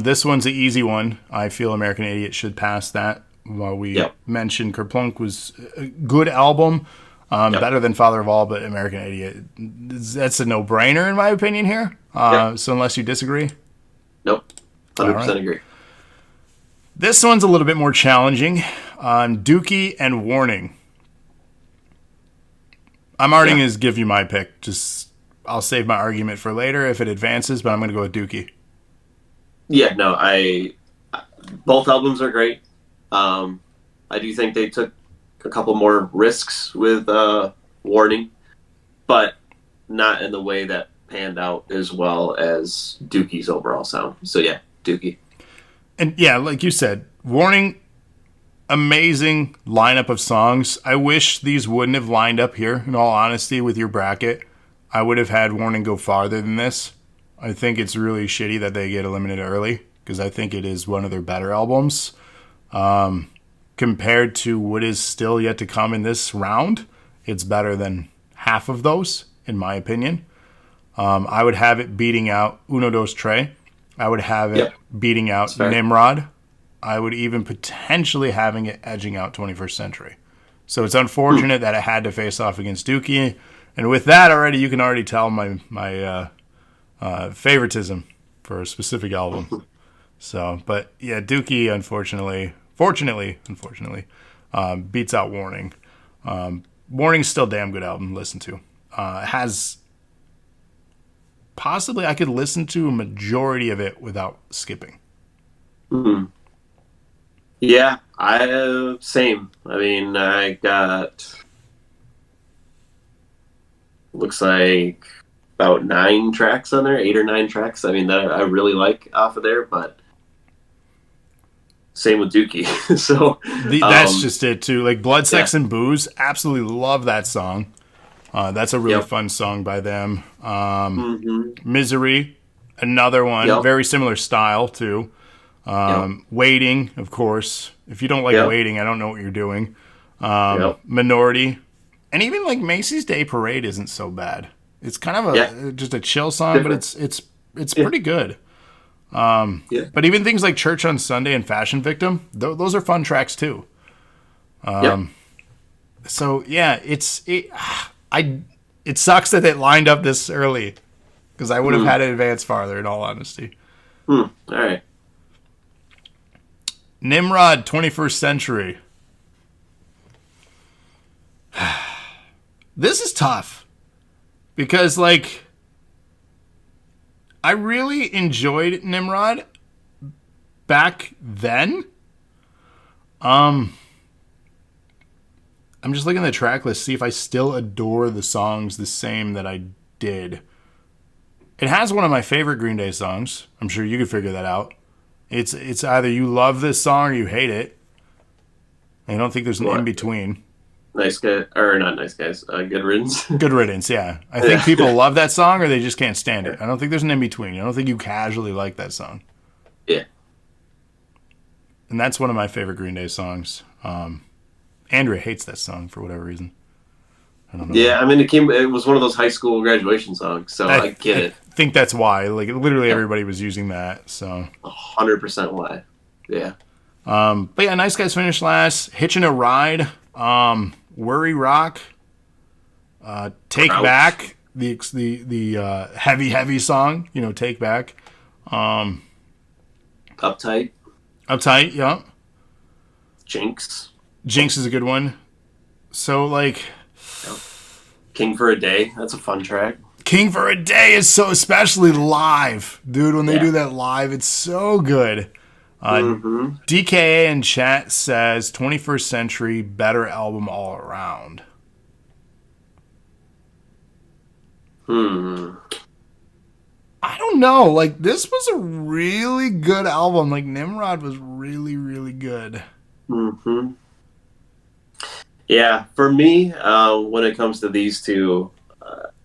This one's an easy one. I feel American Idiot should pass that. While we Yep. mentioned Kerplunk was a good album, Yep. better than Father of All, but American Idiot, that's a no-brainer in my opinion here. Yep. So unless you disagree. Nope. 100% All right. agree. This one's a little bit more challenging. Dookie and Warning. I'm already Yeah. going to give you my pick. I'll save my argument for later if it advances, but I'm going to go with Dookie. Yeah, no, both albums are great. I do think they took a couple more risks with Warning, but not in the way that panned out as well as Dookie's overall sound. So yeah, Dookie. And yeah, like you said, Warning, amazing lineup of songs. I wish these wouldn't have lined up here, in all honesty, with your bracket. I would have had Warning go farther than this. I think it's really shitty that they get eliminated early because I think it is one of their better albums. Compared to what is still yet to come in this round, it's better than half of those, in my opinion. I would have it beating out Uno Dos Tres. I would have it Yep. beating out That's fair. Nimrod. I would even potentially having it edging out 21st Century. So it's unfortunate that it had to face off against Dookie. And with that already, you can already tell my favoritism for a specific album. So, but yeah, Dookie, unfortunately, beats out Warning. Warning's still a damn good album to listen to. Has possibly I could listen to a majority of it without skipping. Hmm. Yeah, I same. I mean, I got looks like about 9 tracks on there, 8 or 9 tracks. I mean, that I really like off of there, but same with Dookie. So, That's just it too. Like Blood, yeah, Sex, and Booze, absolutely love that song. That's a really yep, fun song by them. hmm, Misery, another one, yep, very similar style too. yep, Waiting, of course. If you don't like yep, Waiting, I don't know what you're doing. yep, Minority, and even like Macy's Day Parade isn't so bad. It's kind of yeah, a just a chill song, but different, it's yeah, pretty good. yeah, But even things like Church on Sunday and Fashion Victim, those are fun tracks too. yep, So yeah, it sucks that it lined up this early because I would have hmm, had it advance farther. In all honesty, hmm. All right, Nimrod, 21st Century. This is tough because like I really enjoyed Nimrod back then. I'm just looking at the track list, see if I still adore the songs the same that I did. It has one of my favorite Green Day songs. I'm sure you could figure that out. It's either you love this song or you hate it. I don't think there's an in what? between. Nice guy or not nice guys? Good riddance. Good riddance, yeah. I think people Yeah, love that song or they just can't stand it. I don't think there's an in between. I don't think you casually like that song. yeah, And that's one of my favorite Green Day songs. Andrea hates that song for whatever reason. I don't know why. yeah. I mean, it was one of those high school graduation songs, so I get I it. think that's why. Like literally Yep, everybody was using that. So, 100% why. Yeah, but yeah, Nice Guys finished last. Hitching a Ride, Worry Rock, Take Crouch, Back, the heavy song. You know, Take Back. Uptight, Uptight, yeah. Jinx, Jinx is a good one. So like, yep. King for a Day. That's a fun track. King for a Day is so especially live, dude. When they Yeah. do that live, it's so good. Mm-hmm. DKA in chat says 21st Century better album all around. Hmm. I don't know. Like this was a really good album. Like Nimrod was really good. Mm-hmm. Yeah, for me, when it comes to these two,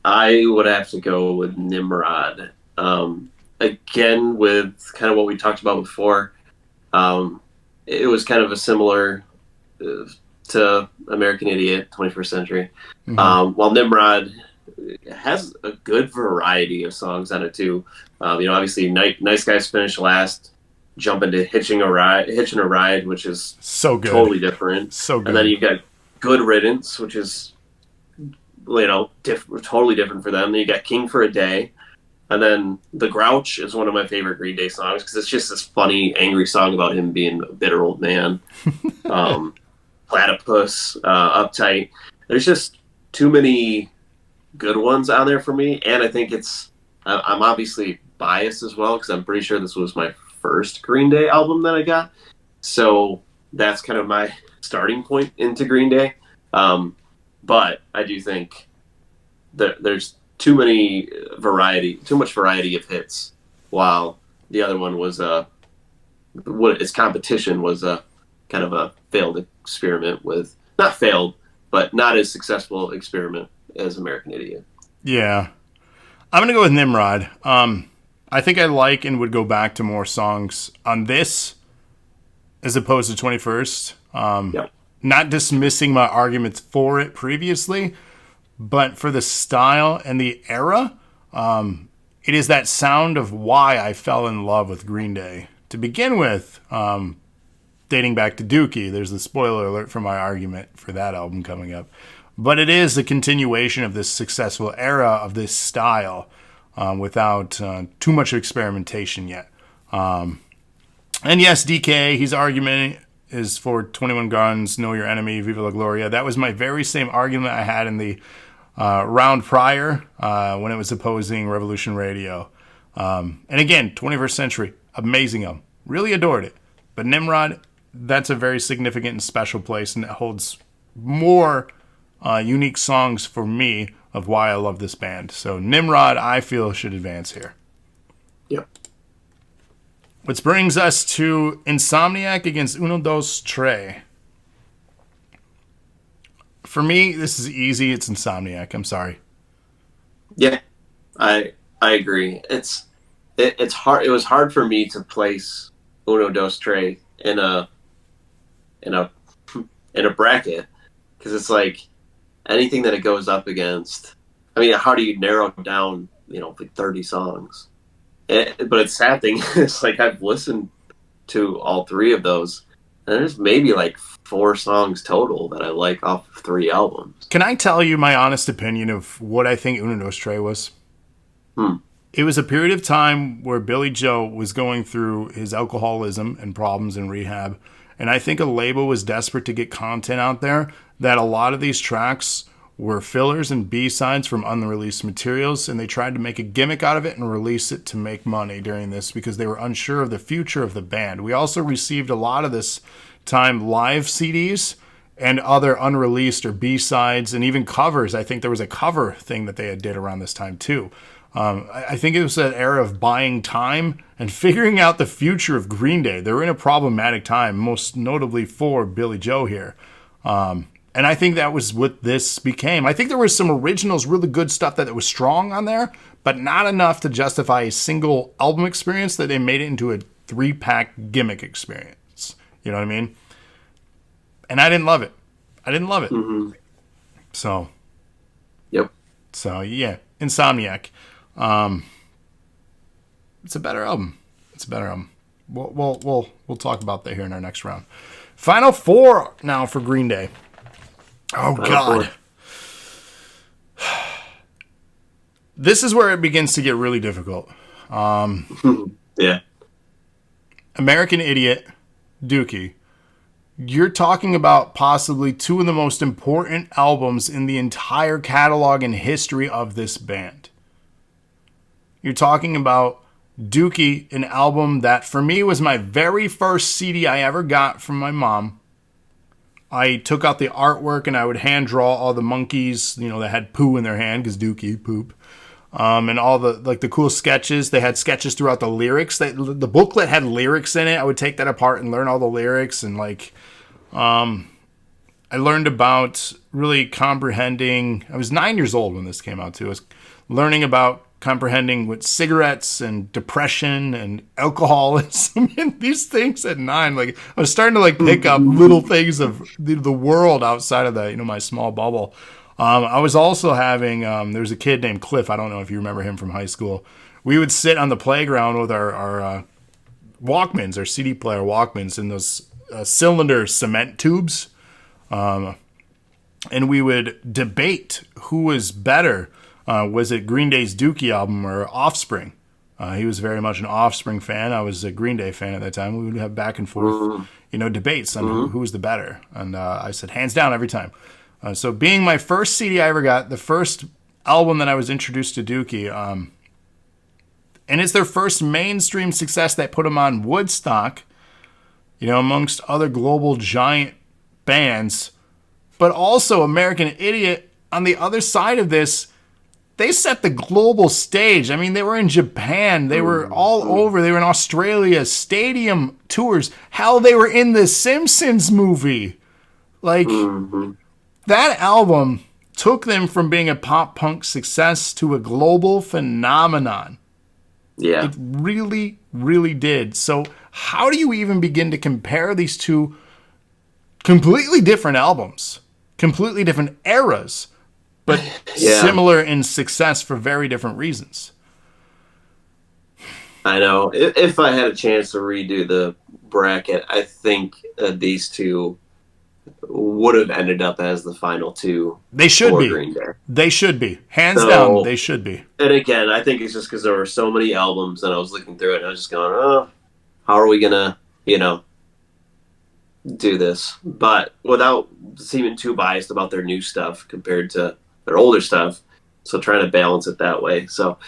I would have to go with Nimrod. Again, with kind of what we talked about before, um, it was kind of a similar uh, to American Idiot, 21st Century. Hmm. While Nimrod has a good variety of songs on it too. Obviously, Nice Guys finished last. Jump into Hitching a Ride, which is So good, totally different. so And then good. you've got Good Riddance, which is totally different for them. Then you got King for a Day, and then The Grouch is one of my favorite Green Day songs because it's just this funny, angry song about him being a bitter old man. Um, Platypus, Uptight. There's just too many good ones on there for me, and I think I'm obviously biased as well because I'm pretty sure this was my first Green Day album that I got, so that's kind of my starting point into Green Day. But I do think that there's too much variety of hits, while the other one was what its competition was a kind of a failed experiment with not failed, but not as successful experiment as American Idiot. Yeah, I'm gonna go with Nimrod. I think I like and would go back to more songs on this as opposed to 21st. Yep. Not dismissing my arguments for it previously, but for the style and the era, it is that sound of why I fell in love with Green Day. To begin with, dating back to Dookie, there's the spoiler alert for my argument for that album coming up. But it is a continuation of this successful era of this style without too much experimentation yet. And yes, DK, his argument is for 21 Guns, Know Your Enemy, Viva La Gloria. That was my very same argument I had in the round prior when it was opposing Revolution Radio. And again, 21st Century, amazing album. Really adored it. But Nimrod, that's a very significant and special place, and it holds more unique songs for me of why I love this band. So Nimrod, I feel, should advance here. Yep. Which brings us to Insomniac against Uno Dos Tre. For me, this is easy. It's Insomniac. I'm sorry. Yeah, I agree. It's hard. It was hard for me to place Uno Dos Tre in a bracket, because it's like anything that it goes up against. I mean, how do you narrow down like 30 songs? But it's sad thing is, like, I've listened to all three of those, and there's maybe like 4 songs total that I like off of 3 albums. Can I tell you my honest opinion of what I think Uno Dos Tre was? It was a period of time where Billy Joe was going through his alcoholism and problems in rehab, and I think a label was desperate to get content out there, that a lot of these tracks were fillers and B-sides from unreleased materials, and they tried to make a gimmick out of it and release it to make money during this because they were unsure of the future of the band. We also received a lot of this time live CDs and other unreleased or B-sides and even covers. I think there was a cover thing that they had did around this time too. I think it was an era of buying time and figuring out the future of Green Day. They were in a problematic time, most notably for Billy Joe here. And I think that was what this became. I think there was some originals, really good stuff that was strong on there, but not enough to justify a single album experience that they made it into a 3-pack gimmick experience. You know what I mean? And I didn't love it. Mm-hmm. So. Yep. So, yeah. Insomniac. It's a better album. We'll talk about that here in our next round. Final 4 now for Green Day. Oh, God. This is where it begins to get really difficult. Yeah. American Idiot, Dookie. You're talking about possibly 2 of the most important albums in the entire catalog and history of this band. You're talking about Dookie, an album that for me was my very first CD I ever got from my mom. I took out the artwork and I would hand draw all the monkeys, that had poo in their hand, because Dookie, poop. And all the cool sketches. They had sketches throughout the lyrics. The booklet had lyrics in it. I would take that apart and learn all the lyrics. And I learned about really comprehending. I was 9 years old when this came out too. I was learning about comprehending with cigarettes and depression and alcoholism and these things at 9. Like, I was starting to pick up little things of the world outside of the, my small bubble. I was also having, there was a kid named Cliff. I don't know if you remember him from high school. We would sit on the playground with our Walkmans, our CD player Walkmans, in those cylinder cement tubes. And we would debate who was better. Was it Green Day's Dookie album or Offspring? He was very much an Offspring fan. I was a Green Day fan at that time. We would have back and forth, debates on who was the better. And I said, hands down, every time. So being my first CD I ever got, the first album that I was introduced to Dookie, and it's their first mainstream success that put them on Woodstock, amongst other global giant bands. But also American Idiot, on the other side of this, they set the global stage. I mean, they were in Japan. They were all over. They were in Australia, stadium tours. Hell, they were in the Simpsons movie. That album took them from being a pop punk success to a global phenomenon. Yeah. It really, really did. So how do you even begin to compare these 2 completely different albums, completely different eras, but similar in success for very different reasons? I know. If I had a chance to redo the bracket, I think these 2 would have ended up as the final 2. They should be. Green Day. They should be. Hands down, they should be. And again, I think it's just because there were so many albums, and I was looking through it, and I was just going, how are we gonna you know, do this, but without seeming too biased about their new stuff compared to their older stuff. So trying to balance it that way. So,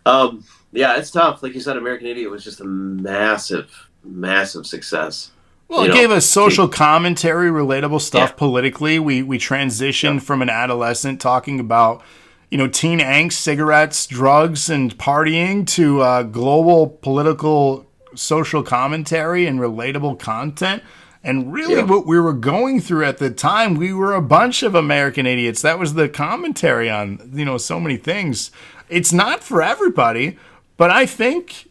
yeah, it's tough. Like you said, American Idiot was just a massive, massive success. Well, You it know, gave us social commentary, relatable stuff politically. We transitioned yeah, from an adolescent talking about, teen angst, cigarettes, drugs, and partying to global political social commentary and relatable content. And really, yeah, what we were going through at the time, we were a bunch of American idiots. That was the commentary on, so many things. It's not for everybody, but I think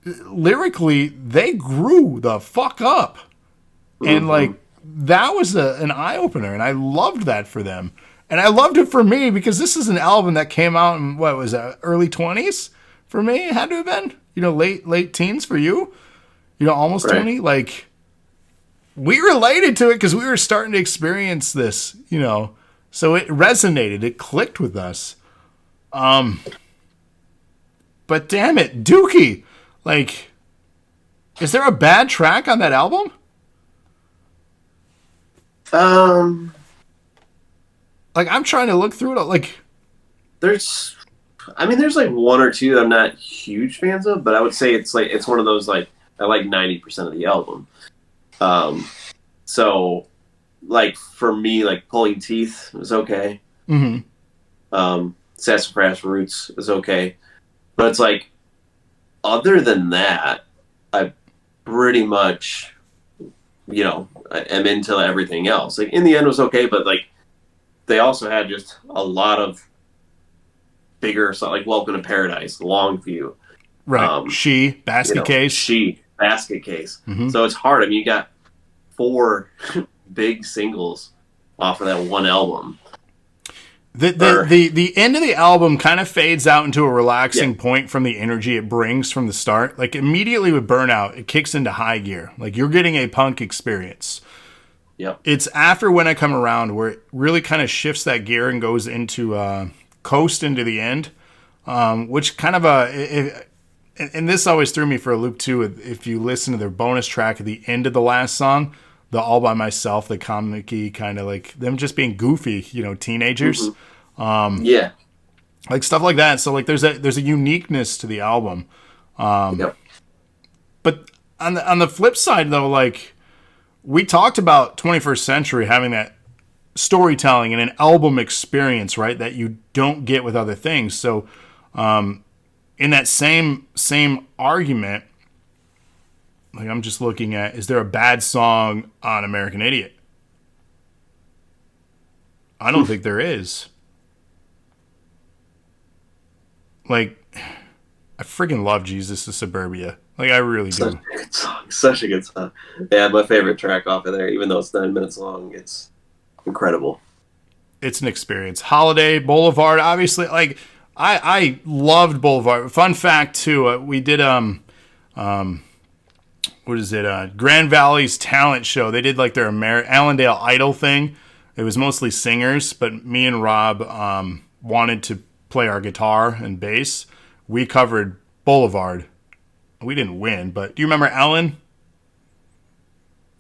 lyrically they grew the fuck up. And mm-hmm. that was an eye opener, and I loved that for them. And I loved it for me because this is an album that came out in what was that, early 20s for me. It had to have been, late teens for you, almost Right. 20. Like, we related to it because we were starting to experience this, so it resonated, it clicked with us. But damn it, Dookie, like, is there a bad track on that album? Um, Like, I'm trying to look through it. Like, there's, I mean, there's like one or two that I'm not huge fans of, but I would say it's one of those like I like 90% of the album. Um, so like for me, like Pulling Teeth was okay. mm-hmm. Sassafras Roots is okay, but it's like other than that, I pretty much, am into everything else. Like In the End was okay, but like they also had just a lot of bigger stuff, like Welcome to Paradise, Longview, Right. Basket Case. She, Basket Case. Mm-hmm. So it's hard. I mean, you got 4 big singles off of that one album. The end of the album kind of fades out into a relaxing point from the energy it brings from the start. Like immediately with Burnout, it kicks into high gear. Like you're getting a punk experience. Yep. It's after When I Come Around where it really kind of shifts that gear and goes into coast into the end, which kind of and this always threw me for a loop too. If you listen to their bonus track at the end of the last song, the All By Myself, the comic-y kind of like them just being goofy, teenagers. Mm-hmm. Yeah. Like stuff like that. So like there's a uniqueness to the album. Yep. But on the flip side though, like we talked about 21st Century having that storytelling and an album experience, right? That you don't get with other things. So in that same argument, like I'm just looking at, is there a bad song on American Idiot? I don't think there is. Like, I freaking love Jesus to Suburbia. Like, I really do. Such a good song. Such a good song. Yeah, my favorite track off of there, even though it's 9 minutes long, it's incredible. It's an experience. Holiday, Boulevard, obviously, like, I loved Boulevard. Fun fact, too, we did, what is it, Grand Valley's talent show. They did, like, their Allendale Idol thing. It was mostly singers, but me and Rob wanted to play our guitar and bass. We covered Boulevard. We didn't win, but do you remember Ellen?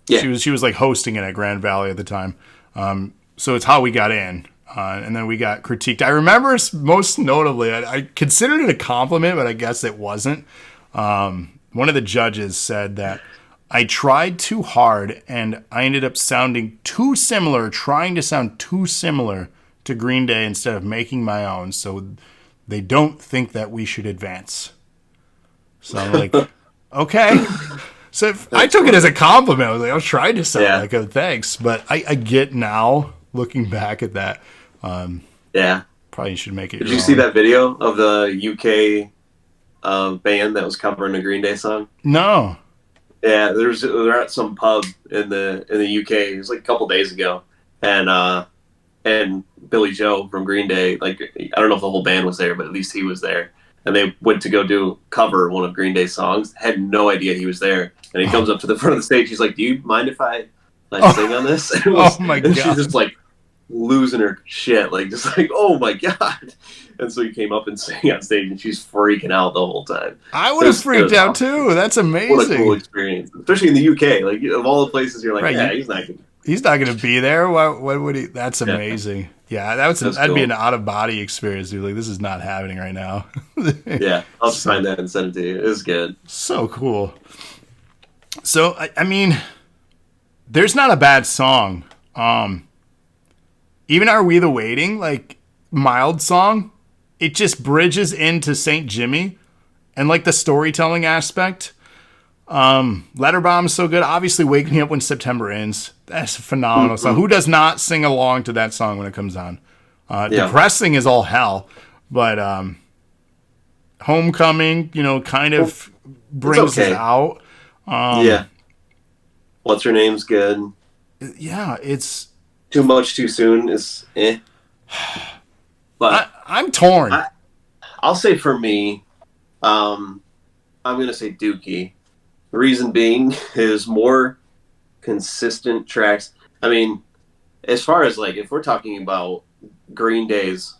Yeah. She was like hosting it at Grand Valley at the time. So it's how we got in. And then we got critiqued. I remember most notably, I considered it a compliment, but I guess it wasn't. One of the judges said that I tried too hard and I ended up sounding too similar, trying to sound too similar to Green Day instead of making my own. So they don't think that we should advance. So I'm like, okay. So I took it as a compliment. I was like, I was trying to sound like it. Thanks. But I get now, looking back at that, probably should make it. Did you see that video of the UK band that was covering a Green Day song? No. Yeah, they're at some pub in the UK. It was like a couple days ago, and Billy Joe from Green Day, like I don't know if the whole band was there, but at least he was there. And they went to go cover one of Green Day's songs. Had no idea he was there, and he comes up to the front of the stage. He's like, "Do you mind if I sing on this?" Oh my god! She's just like, losing her shit, like just like, oh my god. And so he came up and sang on stage, and she's freaking out the whole time. I would have freaked out awesome. too. That's What a cool amazing. experience, especially in the UK. Like of all the places, you're like, Right, yeah, he's not gonna. he's not going to be there. Why would he? That's Yeah, amazing. Yeah, that's that'd be cool. an out of body experience, dude. Like this is not happening right now. Yeah, I'll just so find that and send it to you. It was good. so cool. So I mean, there's not a bad song. Even Are We the Waiting, like mild song, it just bridges into Saint Jimmy and like the storytelling aspect. Letterbomb's so good. Obviously, Waking Up When September Ends. That's a phenomenal song. Who does not sing along to that song when it comes on? Yeah, Depressing is all hell, but Homecoming, kind of brings okay. it out. Yeah, what's her name's good. Yeah, it's. Too much too soon is eh. But I'm torn. I'll say for me, I'm gonna say Dookie. The reason being is more consistent tracks. I mean, as far as like if we're talking about Green Day's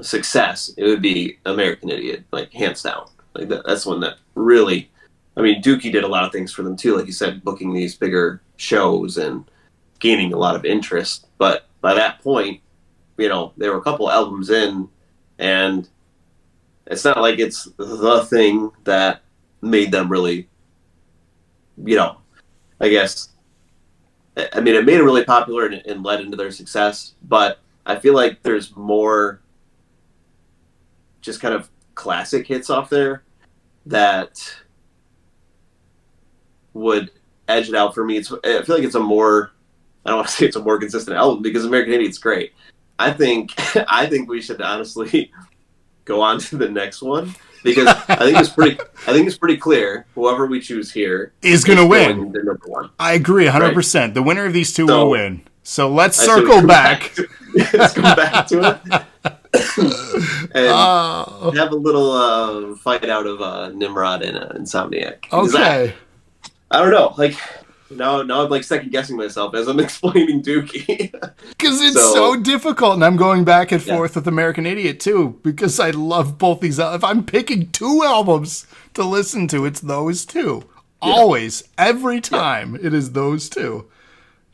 success, it would be American Idiot, like hands down. Like that's one that really. I mean, Dookie did a lot of things for them too, like you said, booking these bigger shows and gaining a lot of interest. But by that point, they were a couple albums in, and it's not like it's the thing that made them really, I guess. I mean, it made it really popular and led into their success. But I feel like there's more just kind of classic hits off there that would edge it out for me. I feel like it's a more. I don't want to say it's a more consistent album because American Idiot's great. I think we should honestly go on to the next one because I think it's pretty clear whoever we choose here is going to win. The number one. I agree 100%. Right? The winner of these two will win. So let's circle back. Let's come back to it. And have a little fight out of Nimrod and Insomniac. Okay. I don't know. Like now I'm like second guessing myself as I'm explaining Dookie. Because it's so difficult, and I'm going back and forth with American Idiot too, because I love both these. If I'm picking two albums to listen to, it's those two. Yeah. Always, every time, it is those two.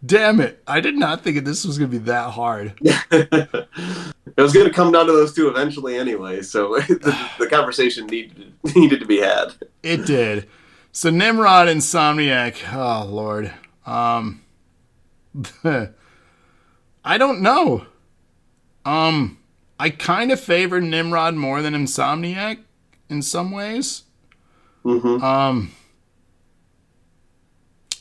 Damn it! I did not think this was going to be that hard. It was going to come down to those two eventually, anyway. So the conversation needed to be had. It did. So Nimrod, Insomniac. Oh Lord. I don't know. I kind of favor Nimrod more than Insomniac in some ways. Mm-hmm.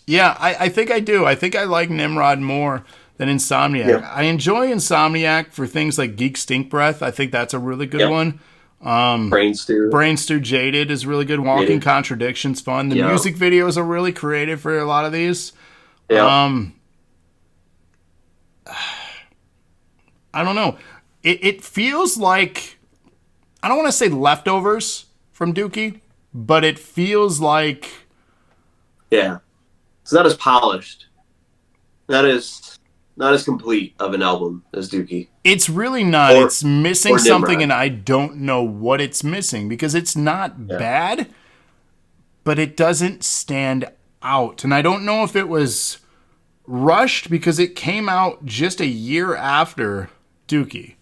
Yeah, I think I do. I think I like Nimrod more than Insomniac. Yeah. I enjoy Insomniac for things like Geek Stink Breath. I think that's a really good one. Brain Stew Jaded is really good. Walking Contradiction's fun. The music videos are really creative for a lot of these. Yeah. I don't know. It feels like, I don't want to say leftovers from Dookie, but it feels like... Yeah. It's not as polished. Not as complete of an album as Dookie. It's really not. It's missing something, and I don't know what it's missing, because it's not bad, but it doesn't stand out. And I don't know if it was rushed, because it came out just a year after Dookie.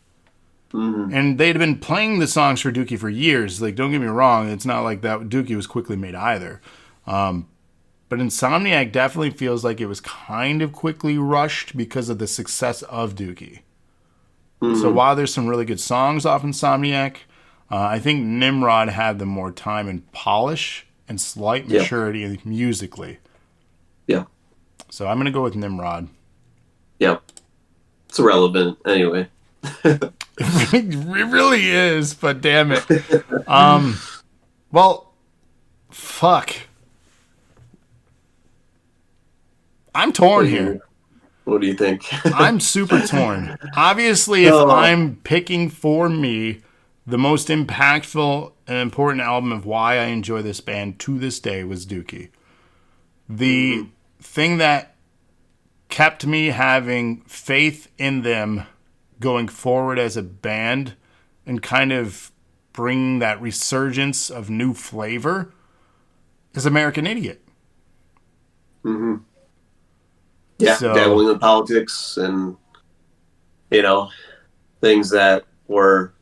Mm-hmm. And they'd been playing the songs for Dookie for years. Like, don't get me wrong, it's not like that Dookie was quickly made either. But Insomniac definitely feels like it was kind of quickly rushed because of the success of Dookie. Mm-hmm. So while there's some really good songs off Insomniac, I think Nimrod had the more time and polish and slight maturity musically. Yeah. So I'm going to go with Nimrod. Yeah. It's irrelevant anyway. It really is, but damn it. Well, fuck. I'm torn here. What do you think? I'm super torn. Obviously, if I'm picking for me the most impactful and important album of why I enjoy this band to this day was Dookie. The thing that kept me having faith in them going forward as a band and kind of bringing that resurgence of new flavor is American Idiot. Mm-hmm. Yeah, So, dabbling in politics and, things that were,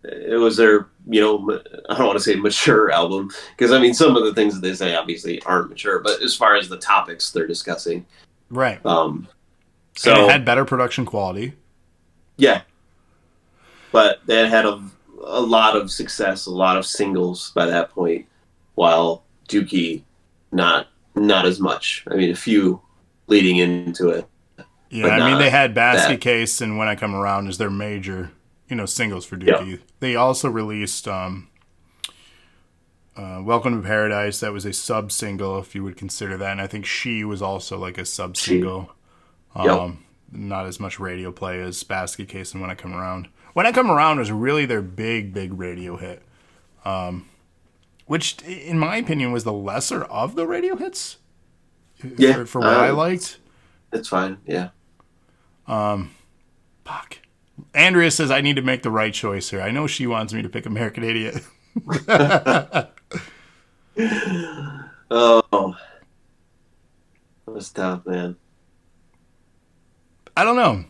it was their, I don't want to say mature album, because I mean, some of the things that they say obviously aren't mature, but as far as the topics they're discussing. right. So And it had better production quality. Yeah, but they had a lot of success, a lot of singles by that point, while Dookie not as much. I mean, a few leading into it. Yeah, But I mean, they had Basket that. Case and When I Come Around as their major, singles for Yeah. Dookie. They also released Welcome to Paradise. That was a sub-single, if you would consider that. And I think She was also like a sub-single. Yep. Not as much radio play as Basket Case and When I Come Around. When I Come Around was really their big radio hit. Which, in my opinion, was the lesser of the radio hits. Yeah. For what I liked. It's fine, yeah. Fuck. Andrea says I need to make the right choice here. I know she wants me to pick American Idiot. Oh. That was tough, man. I don't know.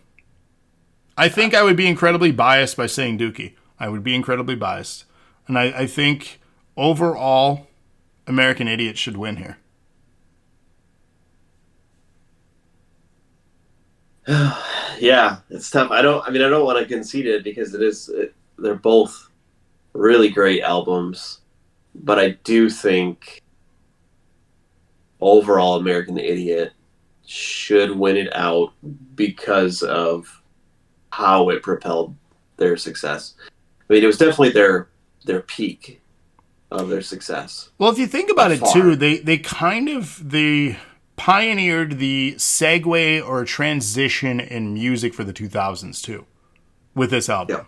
I think I would be incredibly biased by saying Dookie. I would be incredibly biased. And I think overall, American Idiot should win here. Yeah, it's tough. I don't want to concede it because they're both really great albums, but I do think overall American Idiot should win it out because of how it propelled their success. I mean, it was definitely their peak of their success. Well, if you think about it too, they pioneered the segue or transition in music for the 2000s too with this album. Yeah.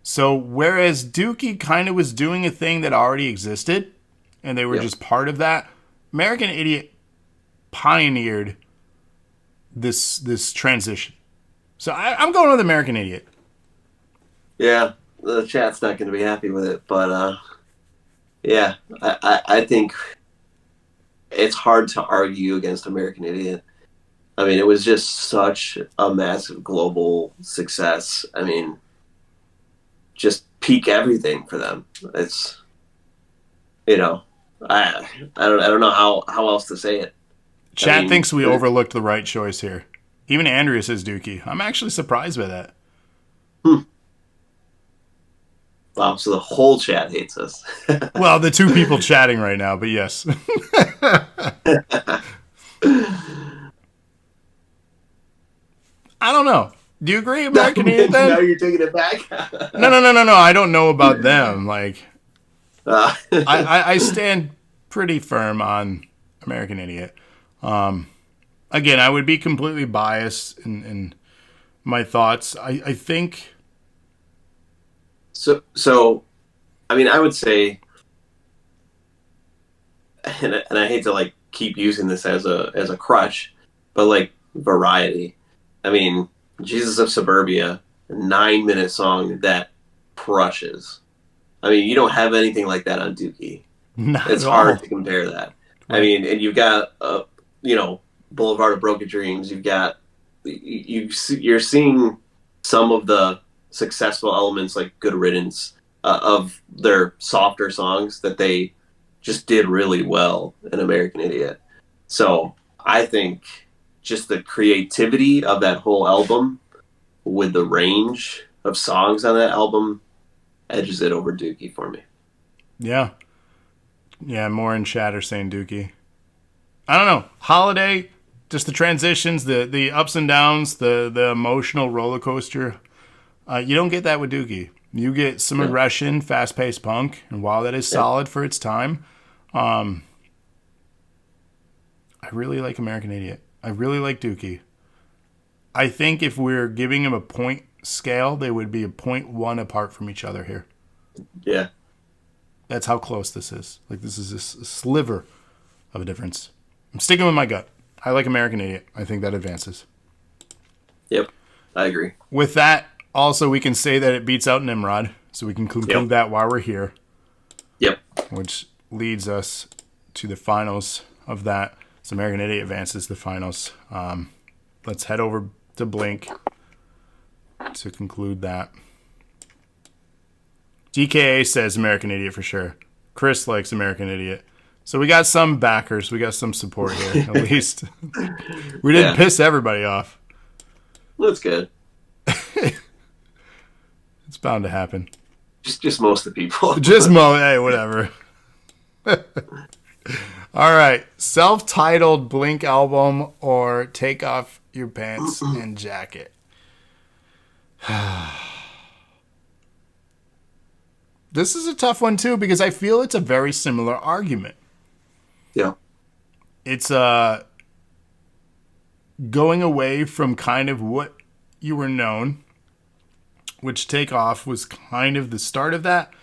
So whereas Dookie kind of was doing a thing that already existed and they were just part of that, American Idiot pioneered this transition. So I'm going with American Idiot. Yeah, the chat's not going to be happy with it, but yeah, I think it's hard to argue against American Idiot. I mean, it was just such a massive global success. I mean, just peak everything for them. It's, I don't know how else to say it. Chad thinks we overlooked the right choice here. Even Andrea says Dookie. I'm actually surprised by that. Wow, so the whole chat hates us. Well, the two people chatting right now, but yes. I don't know. Do you agree, American Idiot? Then? Now you're taking it back. No. I don't know about them. Like, I stand pretty firm on American Idiot. Again, I would be completely biased in my thoughts. I think. So, I mean, I would say, and I hate to keep using this as a crutch, but variety. I mean, Jesus of Suburbia, a 9-minute song that crushes. I mean, you don't have anything like that on Dookie. It's hard to compare that. Right. I mean, and you've got Boulevard of Broken Dreams. You've got you're seeing some of the successful elements like Good Riddance of their softer songs that they just did really well in American Idiot. So I think just the creativity of that whole album with the range of songs on that album edges it over Dookie for me. Yeah. Yeah, more in chat are saying Dookie. I don't know. Holiday, just the transitions, the ups and downs, the emotional roller coaster. You don't get that with Dookie. You get some aggression, fast-paced punk, and while that is solid for its time, I really like American Idiot. I really like Dookie. I think if we're giving them a point scale, they would be a 0.1 apart from each other here. Yeah. That's how close this is. This is a sliver of a difference. I'm sticking with my gut. I like American Idiot. I think that advances. Yep, I agree. With that, also, we can say that it beats out Nimrod. So we can conclude that while we're here. Yep. Which leads us to the finals of that. So American Idiot advances the finals. Let's head over to Blink to conclude that. DKA says American Idiot for sure. Chris likes American Idiot. So we got some backers. We got some support here, at least. We didn't piss everybody off. That's good. It's bound to happen. Just most of the people. Hey, whatever. All right. Self-titled Blink album or Take Off Your Pants and Jacket. This is a tough one, too, because I feel it's a very similar argument. Yeah. It's going away from kind of what you were known, which Take Off was kind of the start of that,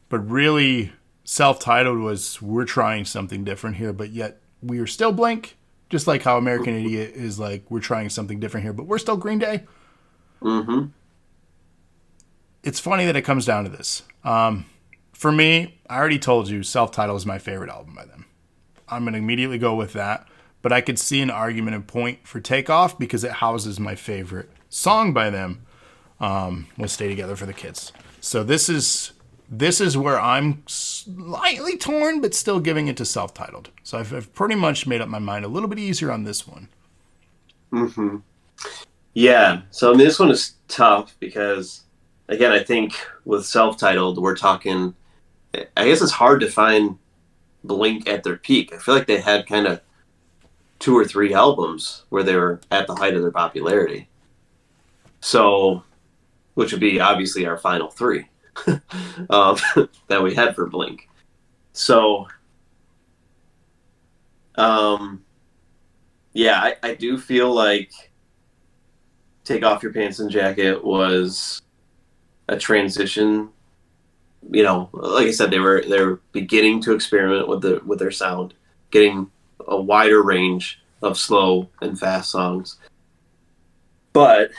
but really self-titled was we're trying something different here, but yet we are still Blink, just like how American Idiot is like we're trying something different here, but we're still Green Day. Mm-hmm. It's funny that it comes down to this. For me, I already told you self-titled is my favorite album by them. I'm going to immediately go with that, but I could see an argument and point for Take Off because it houses my favorite song by them. We'll Stay Together for the Kids. So this is where I'm slightly torn, but still giving it to self-titled. So I've pretty much made up my mind a little bit easier on this one. Mm-hmm. Yeah. So I mean, this one is tough because, again, I think with self-titled, we're talking. I guess it's hard to find Blink at their peak. I feel like they had kind of 2 or 3 albums where they were at the height of their popularity. So, which would be obviously our final 3 that we had for Blink. So, yeah, I do feel like Take Off Your Pants and Jacket was a transition. You know, like I said, they were beginning to experiment with their sound, getting a wider range of slow and fast songs. But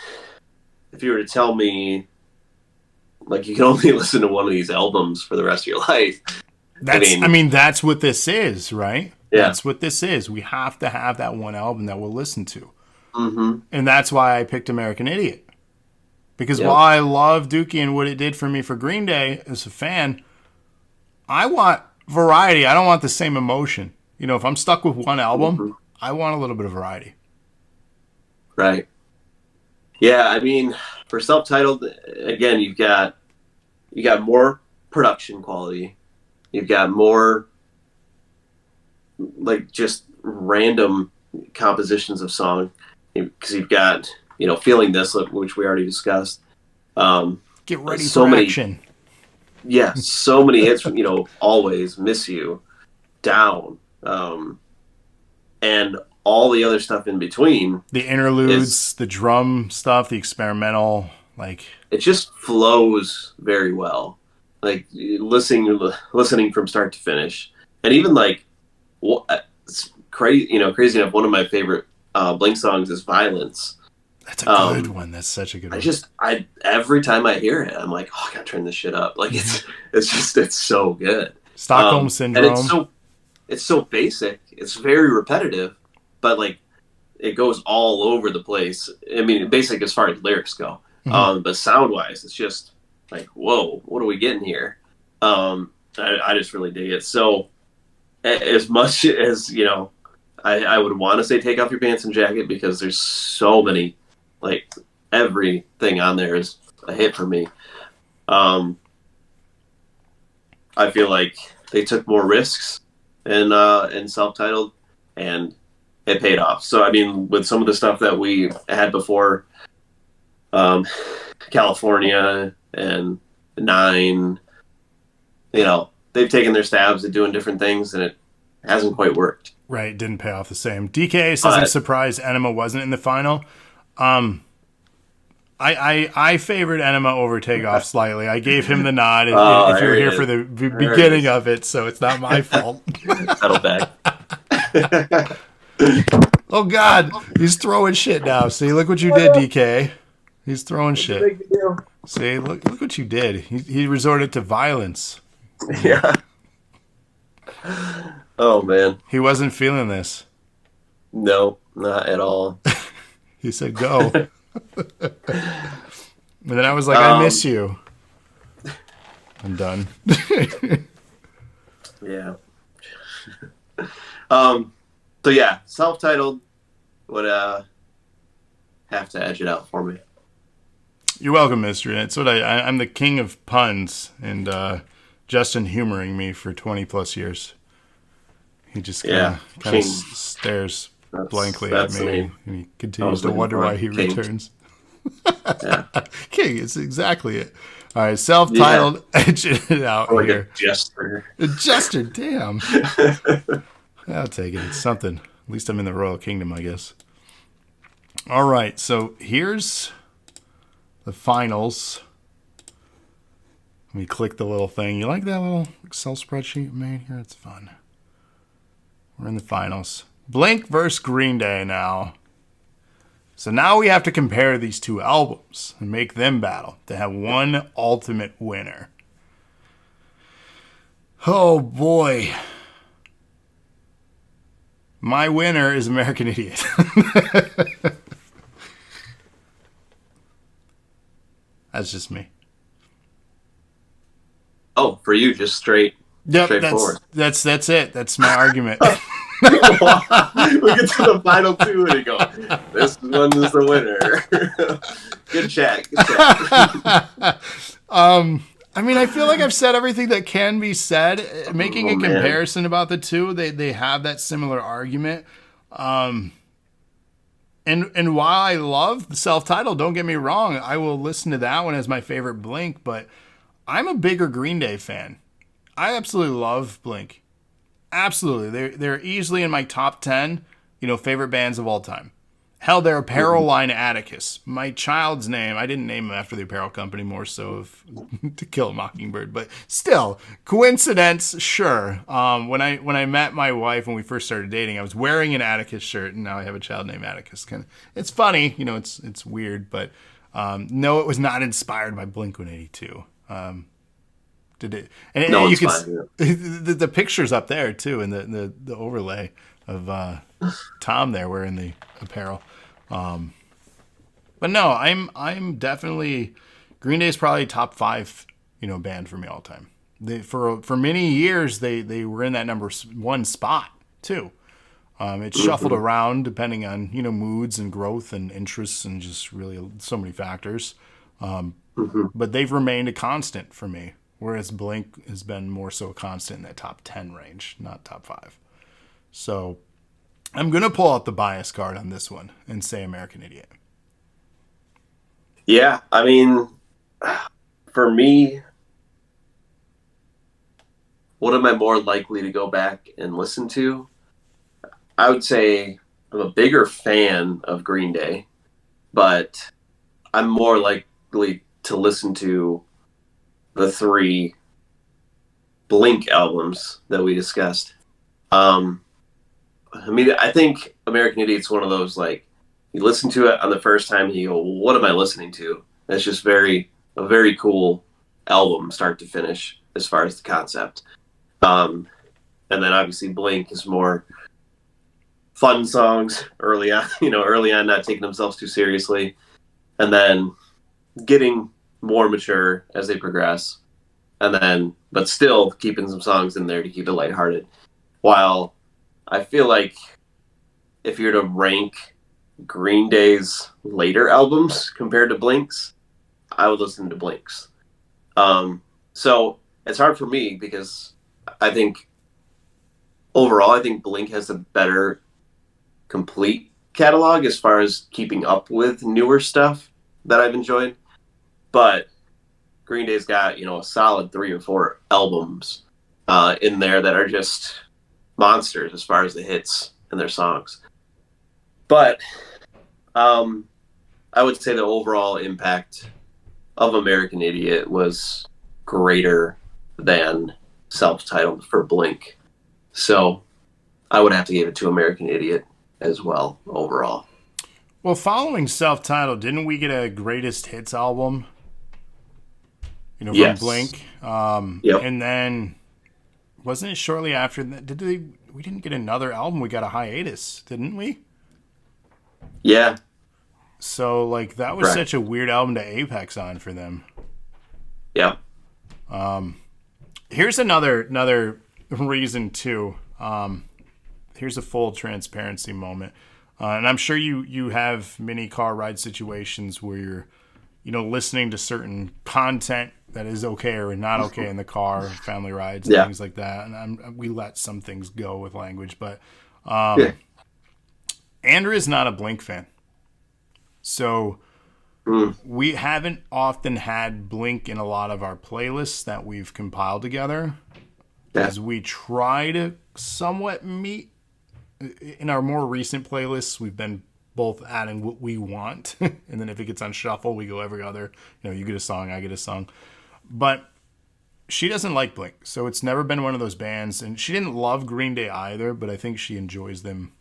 if you were to tell me, like, you can only listen to one of these albums for the rest of your life, that's what this is, right? Yeah. That's what this is. We have to have that one album that we'll listen to. Mm-hmm. And that's why I picked American Idiot. Because while I love Dookie and what it did for me for Green Day as a fan, I want variety. I don't want the same emotion. You know, if I'm stuck with one album, I want a little bit of variety. Right. Yeah, I mean, for self-titled, again, you've got more production quality. You've got more, like, just random compositions of song. Because you've got, you know, Feeling This, which we already discussed. Get ready for action. Yeah, so many hits, you know, Always, Miss You, Down, and all the other stuff in between. The interludes, the drum stuff, the experimental, like... It just flows very well. Like, listening from start to finish. And even, like, it's crazy enough, one of my favorite Blink songs is Violence. That's a good one. That's such a good one. Every time I hear it, I'm like, oh, I gotta turn this shit up. Like, it's so good. Stockholm Syndrome. And it's so basic. It's very repetitive, but, like, it goes all over the place. I mean, basic as far as lyrics go. Mm-hmm. But sound-wise, it's just like, whoa, what are we getting here? I just really dig it. So, as much as, you know, I would want to say Take Off Your Pants and Jacket because there's so many, like, everything on there is a hit for me. I feel like they took more risks in self-titled, and it paid off. So, I mean, with some of the stuff that we had before, California and 9, you know, they've taken their stabs at doing different things, and it hasn't quite worked. Right, didn't pay off the same. DK says I'm surprised Enema wasn't in the final. I favored Enema over Takeoff slightly. I gave him the nod if you were here for the beginning of it, so it's not my fault. Settle back. Oh God, he's throwing shit now. See, look what you did, DK. He's throwing shit. Big deal. See, look what you did. He resorted to violence. Yeah. Oh man. He wasn't feeling this. No, not at all. He said, "Go." And then I was like, "I miss you." I'm done. Yeah. So yeah, self-titled would have to edge it out for me. You're welcome, Mystery. It's what I'm the king of puns, and Justin humoring me for 20 plus years. He just kind of stares blankly at me, and he continues to wonder why he returns. Yeah. King, it's exactly it. All right, self-titled, edging it out Or like here. a jester. A jester, damn. I'll take it. It's something. At least I'm in the Royal Kingdom, I guess. All right, so here's the finals. Let me click the little thing. You like that little Excel spreadsheet made here? It's fun. We're in the finals. Blink versus Green Day now. So now we have to compare these two albums and make them battle to have one ultimate winner. Oh boy. My winner is American Idiot. That's just me. Oh, for you, just straightforward. That's it. That's my argument. We get to the final two and you go, this one is the winner. Good chat. I mean, I feel like I've said everything that can be said. Making a comparison about the two, they have that similar argument. And while I love the self-titled, don't get me wrong, I will listen to that one as my favorite Blink, but I'm a bigger Green Day fan. I absolutely love Blink. Absolutely. They're easily in my top 10, favorite bands of all time. Hell, their apparel line, Atticus. My child's name, I didn't name him after the apparel company, more so of To Kill a Mockingbird, but still, coincidence, sure. When I met my wife, when we first started dating, I was wearing an Atticus shirt, and now I have a child named Atticus. It's funny, it's weird, but no, it was not inspired by Blink-182. Did it? And no, you can fine, the pictures up there too, and the overlay of Tom there wearing the apparel. But no, I'm definitely Green Day is probably top 5 band for me all time. For many years they were in that number 1 spot too. It shuffled around depending on moods and growth and interests and just really so many factors. But they've remained a constant for me. Whereas Blink has been more so a constant in that top 10 range, not top 5. So I'm going to pull out the bias card on this one and say American Idiot. Yeah, I mean, for me, what am I more likely to go back and listen to? I would say I'm a bigger fan of Green Day, but I'm more likely to listen to the 3 Blink albums that we discussed. I mean, I think American Idiot's one of those, you listen to it on the first time and you go, what am I listening to? It's just a very cool album, start to finish, as far as the concept. And then obviously Blink is more fun songs early on, not taking themselves too seriously. And then getting more mature as they progress, but still keeping some songs in there to keep it lighthearted. While I feel like if you're to rank Green Day's later albums compared to Blink's, I would listen to Blink's. So it's hard for me because I think overall, Blink has a better complete catalog as far as keeping up with newer stuff that I've enjoyed. But Green Day's got, a solid 3 or 4 albums in there that are just monsters as far as the hits and their songs. But I would say the overall impact of American Idiot was greater than self-titled for Blink. So I would have to give it to American Idiot as well overall. Well, following self-titled, didn't we get a greatest hits album? From Yes. Blink, Yep. and then wasn't it shortly after that? We didn't get another album. We got a hiatus, didn't we? Yeah. So like that was Correct. such a weird album to apex on for them. Yep. Here's another reason too. Here's a full transparency moment, and I'm sure you have many car ride situations where you're listening to certain content that is okay or not okay in the car, family rides and Yeah. things like that. And we let some things go with language, but Yeah. Andrew is not a Blink fan, so Mm. we haven't often had Blink in a lot of our playlists that we've compiled together, Yeah. as we try to somewhat meet in our more recent playlists. We've been both adding what we want, and then if it gets on shuffle, we go every other. You get a song, I get a song. But she doesn't like Blink, so it's never been one of those bands. And she didn't love Green Day either, but I think she enjoys them,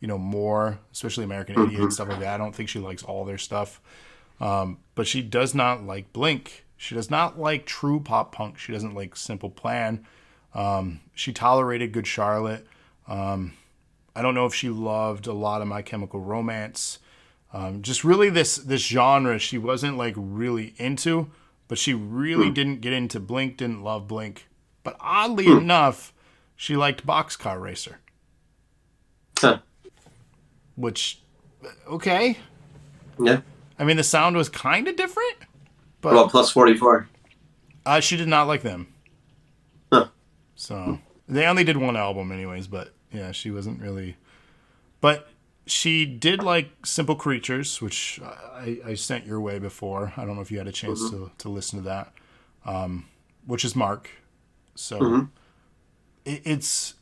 more, especially American Idiot Hmm. and stuff like that. I don't think she likes all their stuff. But she does not like Blink. She does not like true pop punk. She doesn't like Simple Plan. She tolerated Good Charlotte. I don't know if she loved a lot of My Chemical Romance. Just really this genre she wasn't like really into, but she really Mm. didn't get into Blink, didn't love Blink. But oddly Mm. enough, she liked Boxcar Racer, Huh. which, okay. Yeah. I mean, the sound was kind of different, What but about plus 44? she did not like them. Huh. So they only did one album, anyways. But yeah, she wasn't really. But she did like Simple Creatures, which I sent your way before. I don't know if you had a chance Hmm. to listen to that, which is Mark. So Hmm. it's.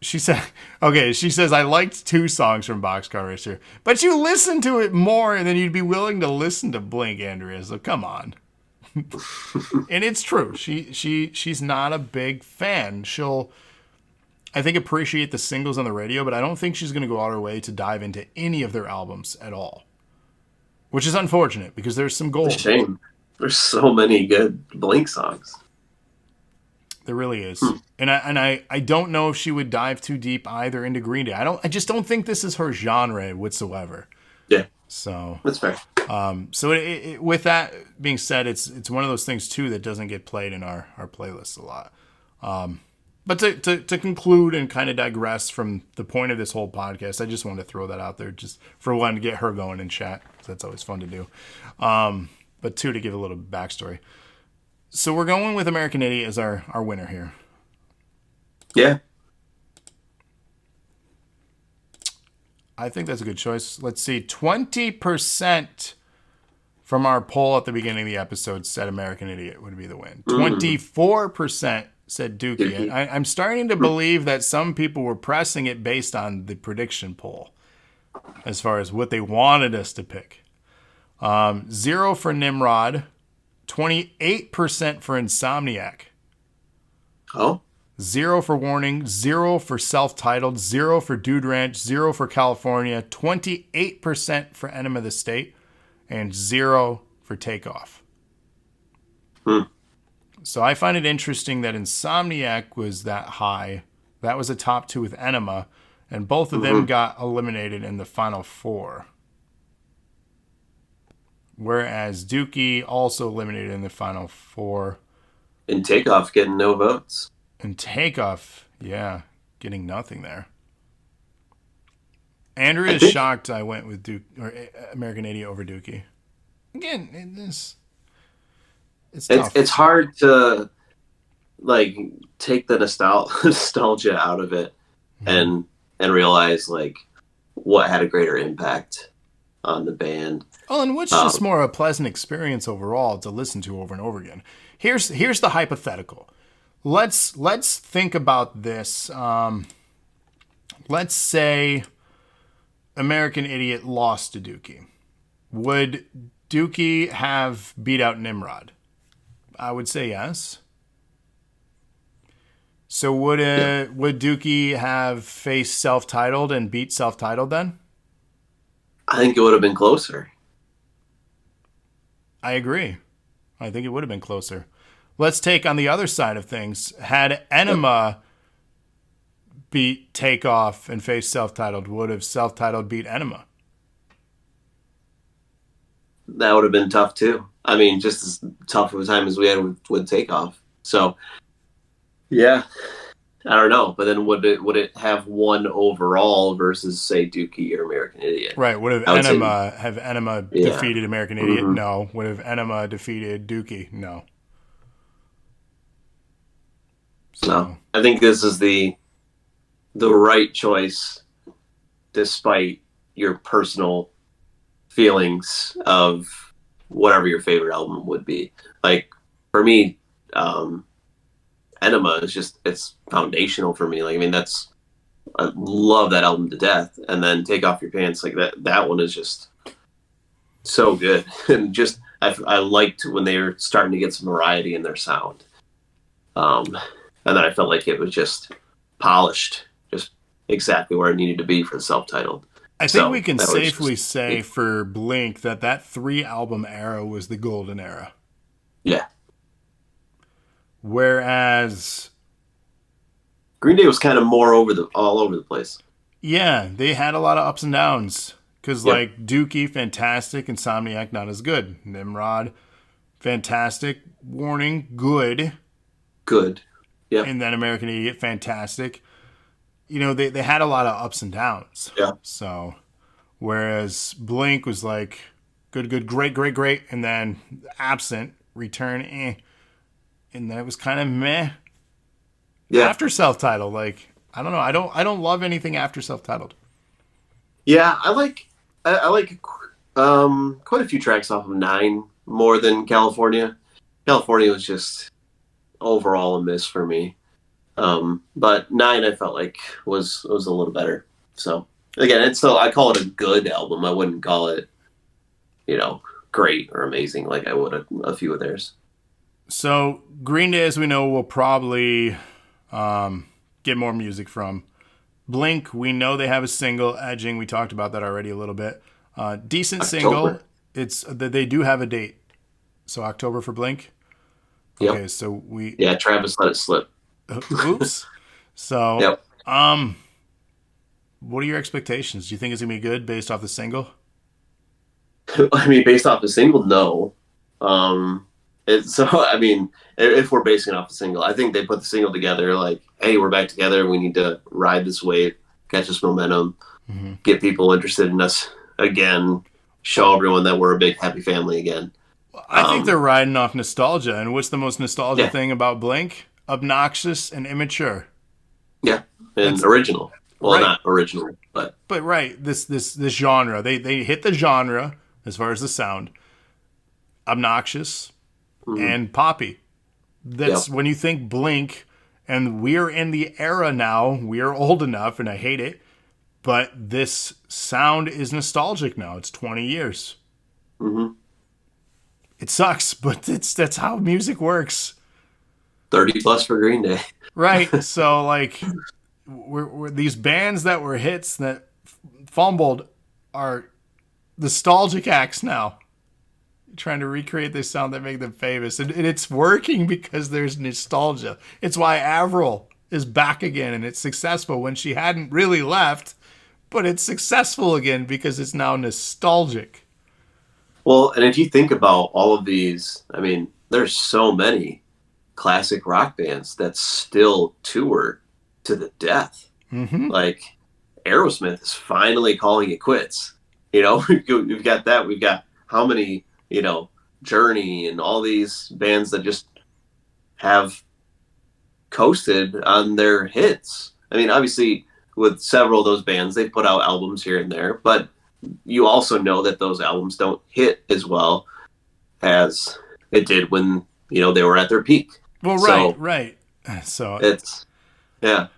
She said, okay, she says, I liked 2 songs from Boxcar Racer, but you listen to it more and then you'd be willing to listen to Blink, Andrea. So come on. And it's true. She's not a big fan. She'll, I think, appreciate the singles on the radio, but I don't think she's going to go out her way to dive into any of their albums at all, which is unfortunate because there's some It's a gold. shame. There's so many good Blink songs. There really is. Hmm. And I don't know if she would dive too deep either into Green Day. I just don't think this is her genre whatsoever. Yeah, So that's fair. with that being said, it's one of those things too that doesn't get played in our playlists a lot. But to conclude and kind of digress from the point of this whole podcast, I just wanted to throw that out there just for one to get her going in chat, 'cause that's always fun to do. But two, to give a little backstory. So we're going with American Idiot as our winner here. Yeah. I think that's a good choice. Let's see. 20% from our poll at the beginning of the episode said American Idiot would be the win. 24% said Dookie. Dookie. I'm starting to believe that some people were pressing it based on the prediction poll as far as what they wanted us to pick. 0 for Nimrod. 28% for Insomniac. Oh. 0 for Warning, 0 for Self-Titled, 0 for Dude Ranch, 0 for California, 28% for Enema of the State, and 0 for Takeoff. Hmm. So I find it interesting that Insomniac was that high. That was a top 2 with Enema, and both of them got eliminated in the final 4. Whereas Dookie also eliminated in the final 4. And Takeoff getting no votes. And Takeoff, yeah, getting nothing there. Andrea is shocked I went with Duke or American Idiot over Dookie. Again, it's tough. It's hard to like take the nostalgia out of it and realize like what had a greater impact on the band. Oh, and what's just more a pleasant experience overall to listen to over and over again. Here's the hypothetical. Let's think about this. Let's say American Idiot lost to Dookie. Would Dookie have beat out Nimrod? I would say yes. So Yeah, would Dookie have faced self-titled and beat self-titled then? I think it would have been closer. I agree. I think it would have been closer. Let's take on the other side of things. Had Yep. Enema beat Takeoff and faced self-titled, would have self-titled beat Enema? That would have been tough too. I mean, just as tough of a time as we had with Takeoff. So yeah, I don't know. But then would it have won overall versus say Dookie or American Idiot? Right. Would I would say Have Enema yeah. defeated American Idiot? Hmm. No. Would have Enema defeated Dookie? No. No, So I think this is the right choice, despite your personal feelings of whatever your favorite album would be. Like for me, um, Enema is just it's foundational for me. Like I mean, that's I love that album to death. And then Take Off Your Pants, like that one is just so good. And just I liked when they were starting to get some variety in their sound. And then I felt like it was just polished, just exactly where it needed to be for the self-titled. I think we So can that was safely just say for Blink that three album era was the golden era. yeah. Whereas, Green Day was kind of more all over the place. yeah, they had a lot of ups and downs. Because, Yep, like, Dookie, fantastic. Insomniac, not as good. Nimrod, fantastic. Warning, good. good. Yep, And then American Idiot, fantastic. You know, they had a lot of ups and downs. yeah, So, whereas Blink was like, good, good, great, great, great. And then absent, return, eh. And then it was kind of meh yeah, after self-titled. Like, I don't know. I don't love anything after self-titled. yeah. I like quite a few tracks off of Nine more than California. California was just overall a miss for me. But Nine I felt like was a little better. So again, it's still I call it a good album. I wouldn't call it great or amazing like I would a few of theirs. So Green Day, as we know, will probably get more music from. Blink, we know they have a single, Edging. We talked about that already a little bit. Decent single. October. It's that they do have a date. So October for Blink. Yep. Okay, so we Yeah, Travis let it slip. oops. So Yep. what are your expectations? Do you think it's gonna be good based off the single? I mean, based off the single, no. So I mean, if we're basing it off the single, I think they put the single together like, hey, we're back together. We need to ride this wave, catch this momentum, Mm-hmm. get people interested in us again, show everyone that we're a big happy family again. I think they're Um, riding off nostalgia. And what's the most nostalgia yeah, thing about Blink? Obnoxious and immature. yeah, and That's original. Well, right. not original, but But right, this genre. They hit the genre as far as the sound. Obnoxious mhm, and poppy. yeah. That's when you think Blink, and we're in the era now. We are old enough, and I hate it. But this sound is nostalgic now. It's 20 years. Hmm. It sucks, but that's how music works. 30 plus for Green Day. Right. So like we're these bands that were hits that fumbled are nostalgic acts now. Trying to recreate this sound that made them famous. And it's working because there's nostalgia. It's why Avril is back again and it's successful when she hadn't really left, but it's successful again because it's now nostalgic. Well, and if you think about all of these, I mean, there's so many classic rock bands that still tour to the death. Mm-hmm. Like Aerosmith is finally calling it quits. We've got that. We've got how many, Journey and all these bands that just have coasted on their hits. I mean, obviously, with several of those bands, they put out albums here and there, but you also know that those albums don't hit as well as it did when they were at their peak. Well, right, So right. So it's yeah,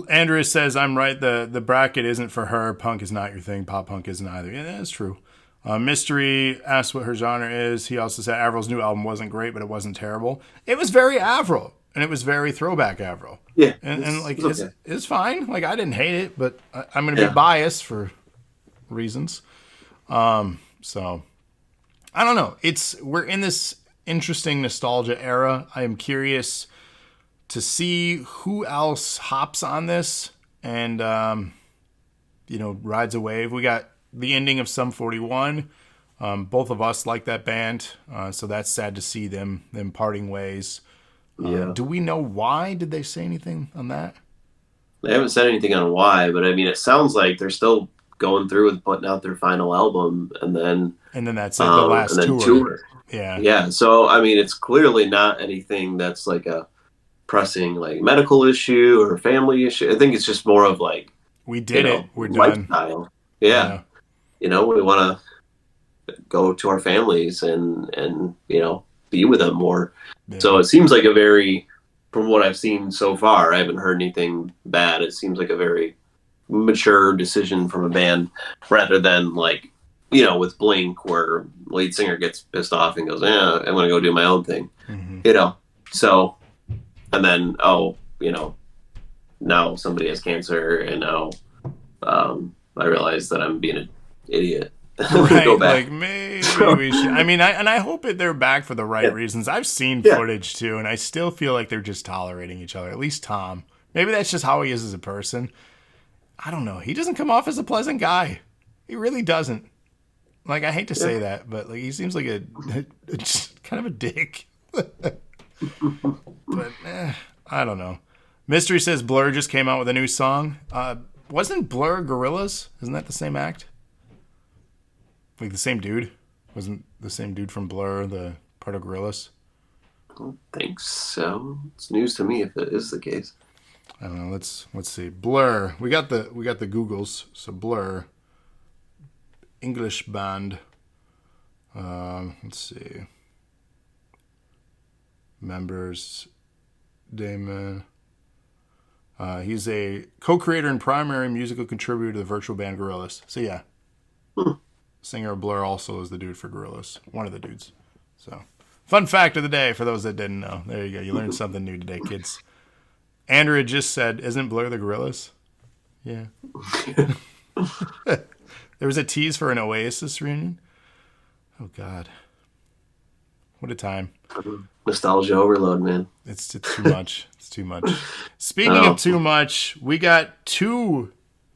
Andrea says I'm right. The bracket isn't for her. Punk is not your thing. Pop punk isn't either. Yeah, that's true. Mystery asked what her genre is. He also said Avril's new album wasn't great, but it wasn't terrible. It was very Avril. and it was very throwback Avril. Yeah, And like, it's okay. it's fine. Like, I didn't hate it, but I'm going to Yeah. be biased for reasons. So I don't know. We're in this interesting nostalgia era. I am curious to see who else hops on this and, rides a wave. We got the ending of Sum 41. Both of us like that band, so that's sad to see them parting ways. Yeah. Do we know why? Did they say anything on that? They haven't said anything on why, but I mean, it sounds like they're still going through with putting out their final album, and then that's it, the last tour. Yeah. Yeah. So I mean, it's clearly not anything that's like a pressing like medical issue or family issue. I think it's just more of like, we did it. We're lifestyle. done. Yeah. We want to go to our families and be with them more. Yeah. So it seems like from what I've seen so far, I haven't heard anything bad. It seems like a very mature decision from a band rather than like, with Blink, where lead singer gets pissed off and goes, "Yeah, I'm going to go do my own thing." Mm-hmm. So, and then, now somebody has cancer, and now I realize that I'm being an idiot. Right, go back. Like maybe we should. I mean, I hope they're back for the right reasons. I've seen footage too, and I still feel like they're just tolerating each other. At least Tom. Maybe that's just how he is as a person. I don't know. He doesn't come off as a pleasant guy. He really doesn't. Like, I hate to say that, but like he seems like a kind of a dick. But I don't know. Mystery says Blur just came out with a new song. Wasn't Blur Gorillaz? Isn't that the same act? Like the same dude? Wasn't the same dude from Blur the part of Gorillaz? I don't think so. It's news to me if it is the case. I don't know. Let's see. Blur. We got the Googles. So Blur. English band. Let's see. Members. Damon. He's a co-creator and primary musical contributor to the virtual band Gorillaz. So yeah. Singer of Blur also is the dude for Gorillaz. One of the dudes. So, fun fact of the day for those that didn't know. There you go. You learned something new today, kids. Andrea just said, "Isn't Blur the Gorillaz?" Yeah. There was a tease for an Oasis reunion. Oh God, what a time! Nostalgia overload, man. It's too much. It's too much. Speaking of too much, we got too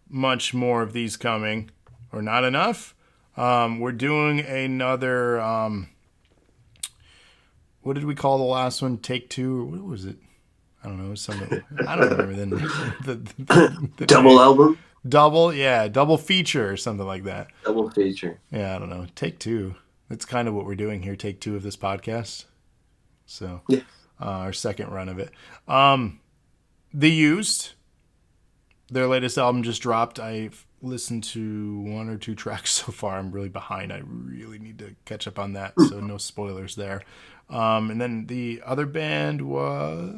much more of these coming, or not enough. We're doing another. What did we call the last one? Take Two, or what was it? I don't know. It was something. I don't remember the double album. Double feature or something like that. Double feature. Yeah, I don't know. Take Two. That's kind of what we're doing here. Take two of this podcast. So, our second run of it. The Used, their latest album just dropped. I've listened to one or two tracks so far. I'm really behind. I really need to catch up on that. So no spoilers there. And then the other band was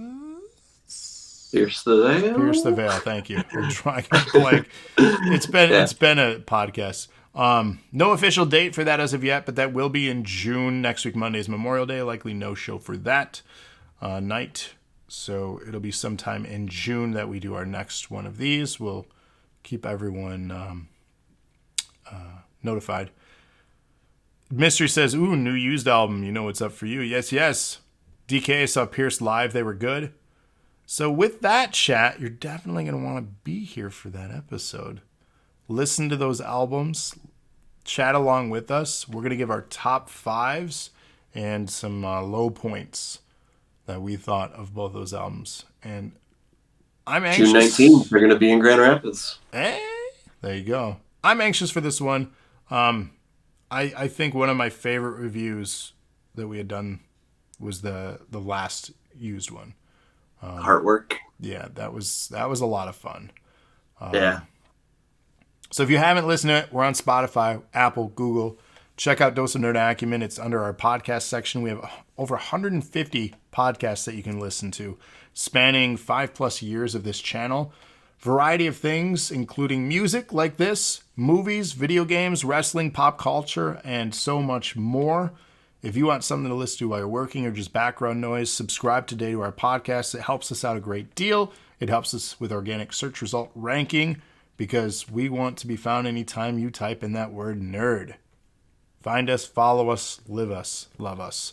Pierce the Veil. Pierce the Veil. Thank you. I'm trying to blank. It's been a podcast. No official date for that as of yet, but that will be in June. Next week, Monday is Memorial Day. Likely no show for that night. So it'll be sometime in June that we do our next one of these. We'll keep everyone notified. Mystery says, "Ooh, new Used album. You know what's up for you." Yes. DK saw Pierce live. They were good. So with that, chat, you're definitely going to want to be here for that episode. Listen to those albums. Chat along with us. We're going to give our top fives and some low points that we thought of both those albums. And I'm anxious. June 19th, they're going to be in Grand Rapids. There you go. I'm anxious for this one. I think one of my favorite reviews that we had done was the last Used one. Heartwork. Yeah, that was a lot of fun. Yeah. So if you haven't listened to it, we're on Spotify, Apple, Google. Check out Dose of Nerd Acumen. It's under our podcast section. We have over 150 podcasts that you can listen to, spanning 5+ years of this channel. Variety of things, including music like this, movies, video games, wrestling, pop culture, and so much more. If you want something to listen to while you're working or just background noise, subscribe today to our podcast. It helps us out a great deal. It helps us with organic search result ranking because we want to be found anytime you type in that word nerd. Find us, follow us, live us, love us.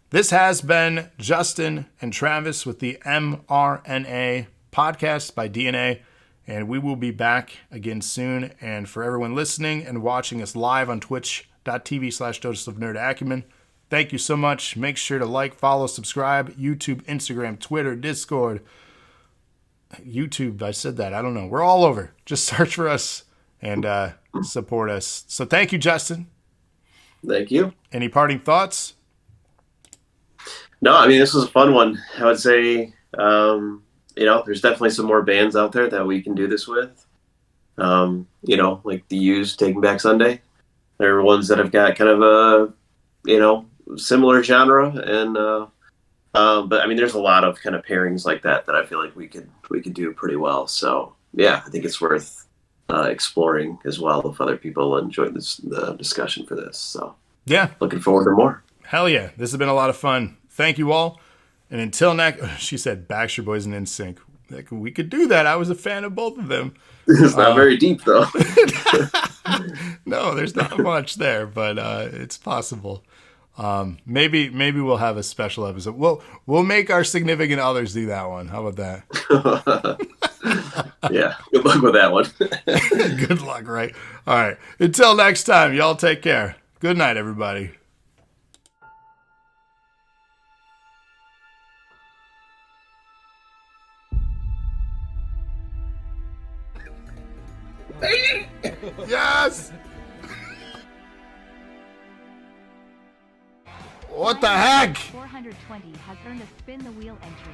This has been Justin and Travis with the mRNA podcast by DNA, and we will be back again soon. And for everyone listening and watching us live on twitch.tv/Doses of Nerd Acumen, thank you so much. Make sure to like, follow, subscribe, YouTube, Instagram, Twitter, Discord, YouTube. I said that. I don't know. We're all over. Just search for us and support us. So thank you, Justin. Thank you. Any parting thoughts? No, I mean, this was a fun one. I would say, there's definitely some more bands out there that we can do this with. Like the Used, Taking Back Sunday. They're ones that have got kind of a, similar genre. And, but I mean, there's a lot of kind of pairings like that I feel like we could do pretty well. So yeah, I think it's worth exploring as well if other people enjoy the discussion for this. So yeah, looking forward to more. Hell yeah. This has been a lot of fun. Thank you all. And until next, she said Backstreet Boys and NSYNC. Like, we could do that. I was a fan of both of them. It's not very deep, though. No, there's not much there, but it's possible. Maybe we'll have a special episode. We'll make our significant others do that one. How about that? Yeah. Good luck with that one. Good luck, right? All right. Until next time, y'all take care. Good night, everybody. Yes! What the heck? 420 has earned a spin the wheel entry.